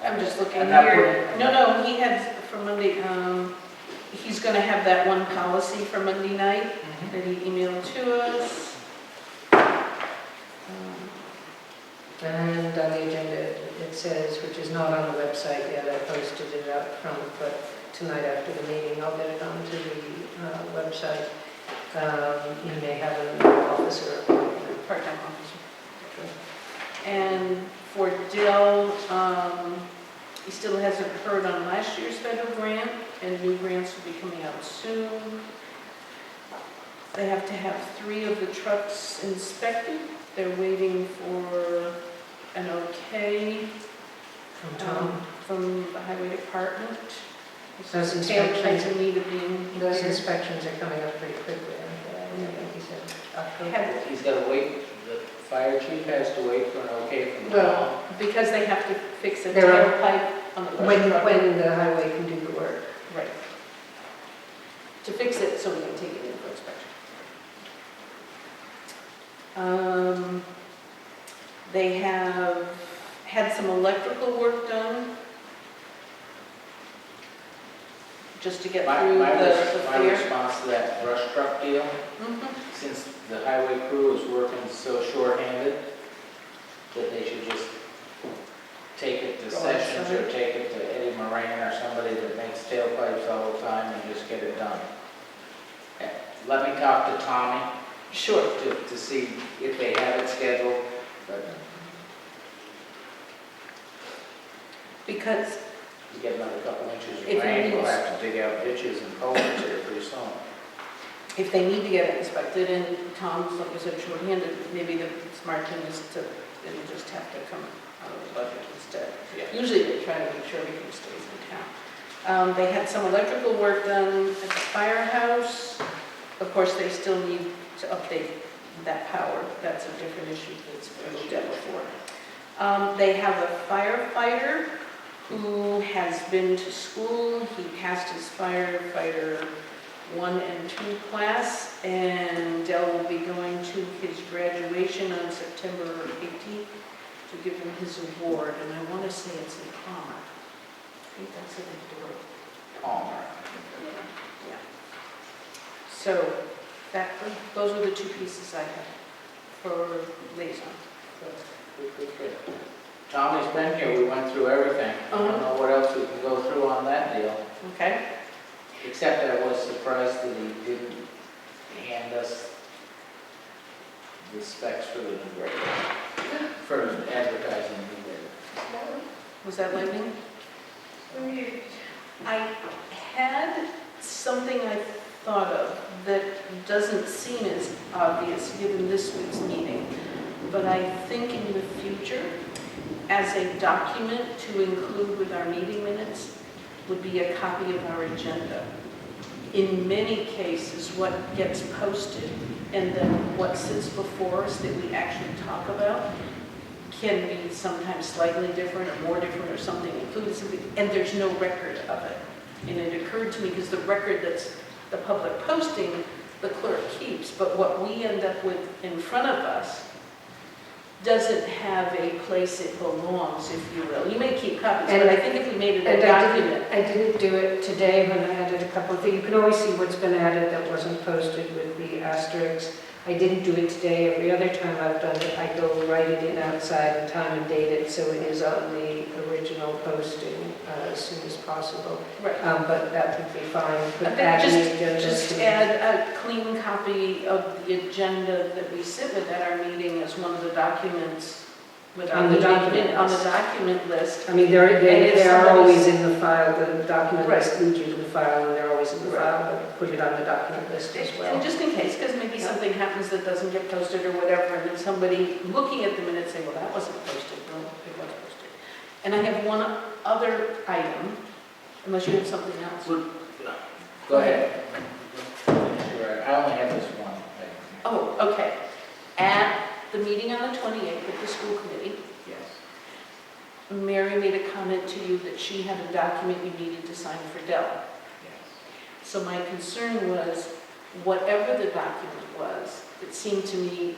I'm just looking I'm not here. putting- No, he had for Monday, he's going to have that one policy for Monday night that he emailed to us. And on the agenda, it says, which is not on the website yet, I posted it out front, but tonight after the meeting, I'll get it onto the website. You may have an officer appointment. Part-time officer. And for Dill, he still hasn't heard on last year's federal grant, and new grants will be coming out soon. They have to have 3 of the trucks inspected. They're waiting for an okay From Tom. from the highway department. Those Tailpipe's inspections, in need of being those repaired. inspections are coming up pretty quickly, aren't they? I think he said October. Have- He's gotta wait, the fire chief has to wait for an okay from the Well, town. because they have to fix a There are- tailpipe on the brush truck. When the highway can do the work. Right. To fix it so we can take it in for inspection. They have had some electrical work done just to get through My the fair. response to that brush truck deal, Mhm. since the highway crew is working so shorthanded, that they should just take it to Go Sessions or outside. take it to Eddie Moran or somebody that makes tailpipes all the time and just get it done. Let me talk to Tommy Sure. to see if they have it scheduled, but Because You get another couple inches of If it rain, we'll needs- have to dig out ditches and culverts here pretty soon. If they need to get it inspected, and Tom's, like I said, short-handed, maybe the smart thing is to, it'll just have to come out of the budget instead. Yeah. Usually they try to make sure everything stays in town. They had some electrical work done at the firehouse. Of course, they still need to update that power. That's a different issue that's been looked at before. They have a firefighter who has been to school. He passed his firefighter 1 and 2 class, and Dell will be going to his graduation on September 18th to give him his award, and I want to say it's in Palmer. I think that's in Dover. Palmer. Yeah. So those are the 2 pieces I have for liaison. Good. Tommy's been here, we went through everything. I don't know what else we can go through on that deal, Okay? except I was surprised that he didn't hand us the specs for the new grader, for advertising the new grader. Was that lightning? I had something I thought of that doesn't seem as obvious given this week's meeting, but I think in the future, as a document to include with our meeting minutes, would be a copy of our agenda. In many cases, what gets posted and then what sits before us that we actually talk about can be sometimes slightly different or more different or something included, and there's no record of it. And it occurred to me, because the record that's the public posting, the clerk keeps, but what we end up with in front of us doesn't have a place it belongs, if you will. You may keep copies, but I think if we made it a document. I didn't do it today when I added a couple of things. You can always see what's been added that wasn't posted with the asterisks. I didn't do it today. Every other time I've done it, I go write it in outside and time and date it, so it is on the original posting as soon as possible. Right. But that would be fine. Put And that then in the agenda. just add a clean copy of the agenda that we sit with at our meeting as one of the documents with our On the meeting document on the list. document list. I mean, they if are somebody's- always in the file, the document Right. list leads you to the file, and they're always in the Right. file, but put it on the document list as well. And just in case, because maybe something happens that doesn't get posted or whatever, and then somebody looking at the minutes say, well, that wasn't posted, well, it was posted. And I have one other item, unless you have something else. Go ahead. Sure, I only have this one thing. Oh, okay. At the meeting on the 28th with the school committee, Yes. Mary made a comment to you that she had a document you needed to sign for Dell. Yes. So my concern was, whatever the document was, it seemed to me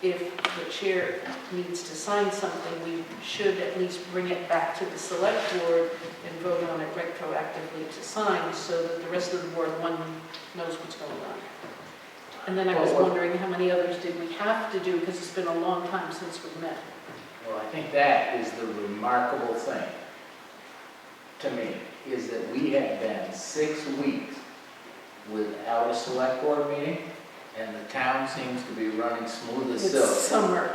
if the chair needs to sign something, we should at least bring it back to the select board and vote on it retroactively to sign, so that the rest of the board, one, knows what's going on. And then I was wondering how many others did we have to do, because it's been a long time since we met. Well, I think that is the remarkable thing to me, is that we have been 6 weeks without a select board meeting, and the town seems to be running smooth as silk. It's summer.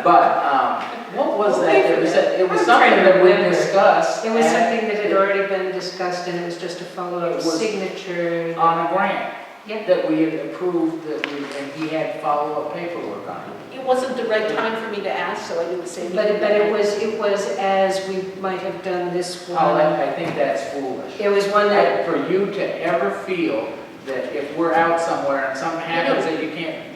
But, what was that? It was I'm something trying to that we remember. discussed. It was and something that had already been discussed, and it was just a It follow-up was signature. On a grant. Yeah. That we had approved, and he had follow-up paperwork on it. It wasn't the right time for me to ask, so I didn't say anything. But it was as we might have done this one. Oh, I think that's foolish. It was one that, For you to ever feel that if we're out somewhere and something happens that you can't.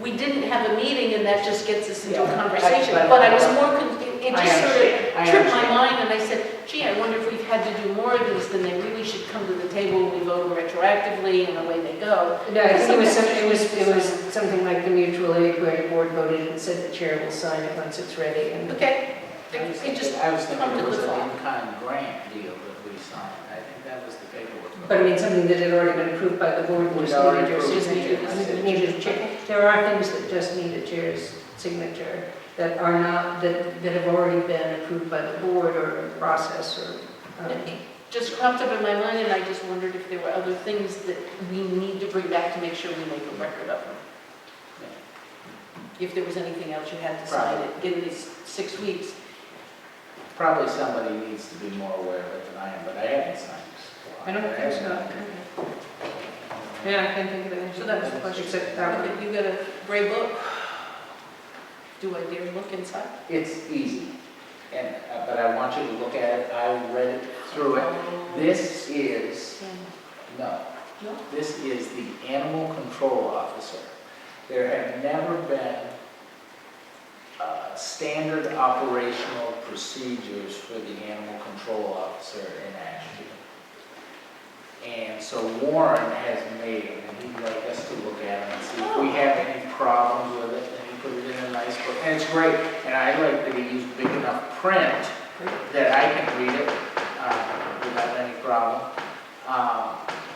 We didn't have a meeting, and that just gets us into a Yeah, conversation. but- But I was more, it I just sort understand, I of tripped my understand. mind, and I said, gee, I wonder if we've had to do more of these, then they really should come to the table, we vote retroactively, and away they go. no, I think it was something like the mutual aid where the board voted and said the chair will sign it once it's ready. And Okay, it just I was thinking it prompted was the an thought. in-kind grant deal that we signed. I think that was the paperwork. But I mean, something that had already been approved by the board, and We'd just already needed your approved signature. it. Needed a chair. There are things that just need a chair's signature that are not, that have already been approved by the board or process or. It just cropped up in my mind, and I just wondered if there were other things that we need to bring back to make sure we make a record of them. If there was anything else you had to sign in these 6 weeks. probably somebody needs to be more aware of it than I am, but I haven't signed this. I don't think so. Yeah, I can't think of anything. So that was the question. Except that one. Okay, you got a gray book? Do I dare look inside? It's easy, and, but I want you to look at it. I read it through it. This is, no, No? this is the animal control officer. There have never been standard operational procedures for the animal control officer in Ashfield. And so Warren has made them, and he'd like us to look at them and see if we have any problems with it, and he put it in a nice book. And it's great, and I like that he used big enough print that I can read it without any problem.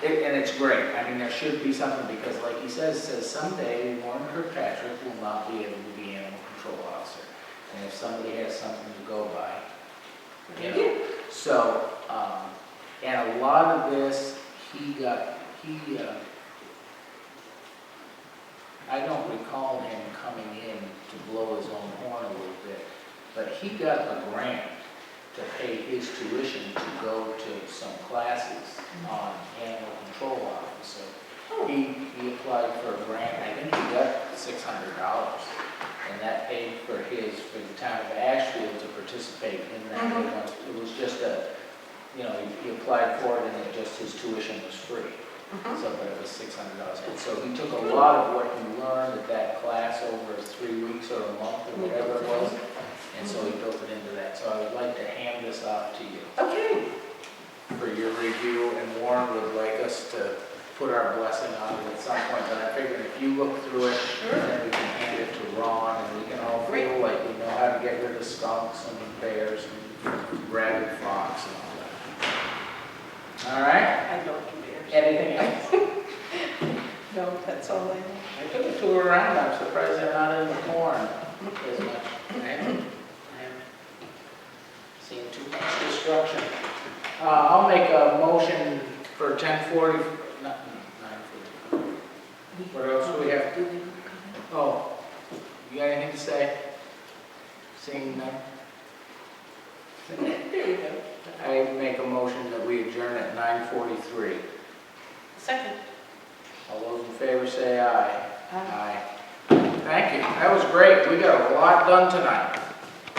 And it's great. I mean, there should be something, because like he says someday Warren Kirkpatrick will not be able to be animal control officer. And if somebody has something to go by, you know. So, and a lot of this, I don't recall him coming in to blow his own horn a little bit, but he got a grant to pay his tuition to go to some classes on animal control officer. He applied for a grant, I think he got $600, and that paid for the town of Ashfield to participate in that. It was just he applied for it, and his tuition was free. So, but it was $600. And so he took a lot of what he learned at that class over 3 weeks or a month or whatever it was, and so he built it into that. So I would like to hand this off to you Okay. for your review, and Warren would like us to put our blessing on it at some point, but I figured if you look through it, then we can hand it to Ron, and we can all feel like we know how to get rid of skunks and bears and rabid fox and all that. All right? I don't do bears. Anything else? No, that's all I know. I took a tour around, I'm surprised they're not in the corn as much. I haven't seen too much destruction. I'll make a motion for 10:40, not 9:40. What else do we have? Oh, you got anything to say? Seeing none? There you go. I make a motion that we adjourn at 9:43. Second. All those in favor say aye. Aye. Thank you. That was great. We got a lot done tonight.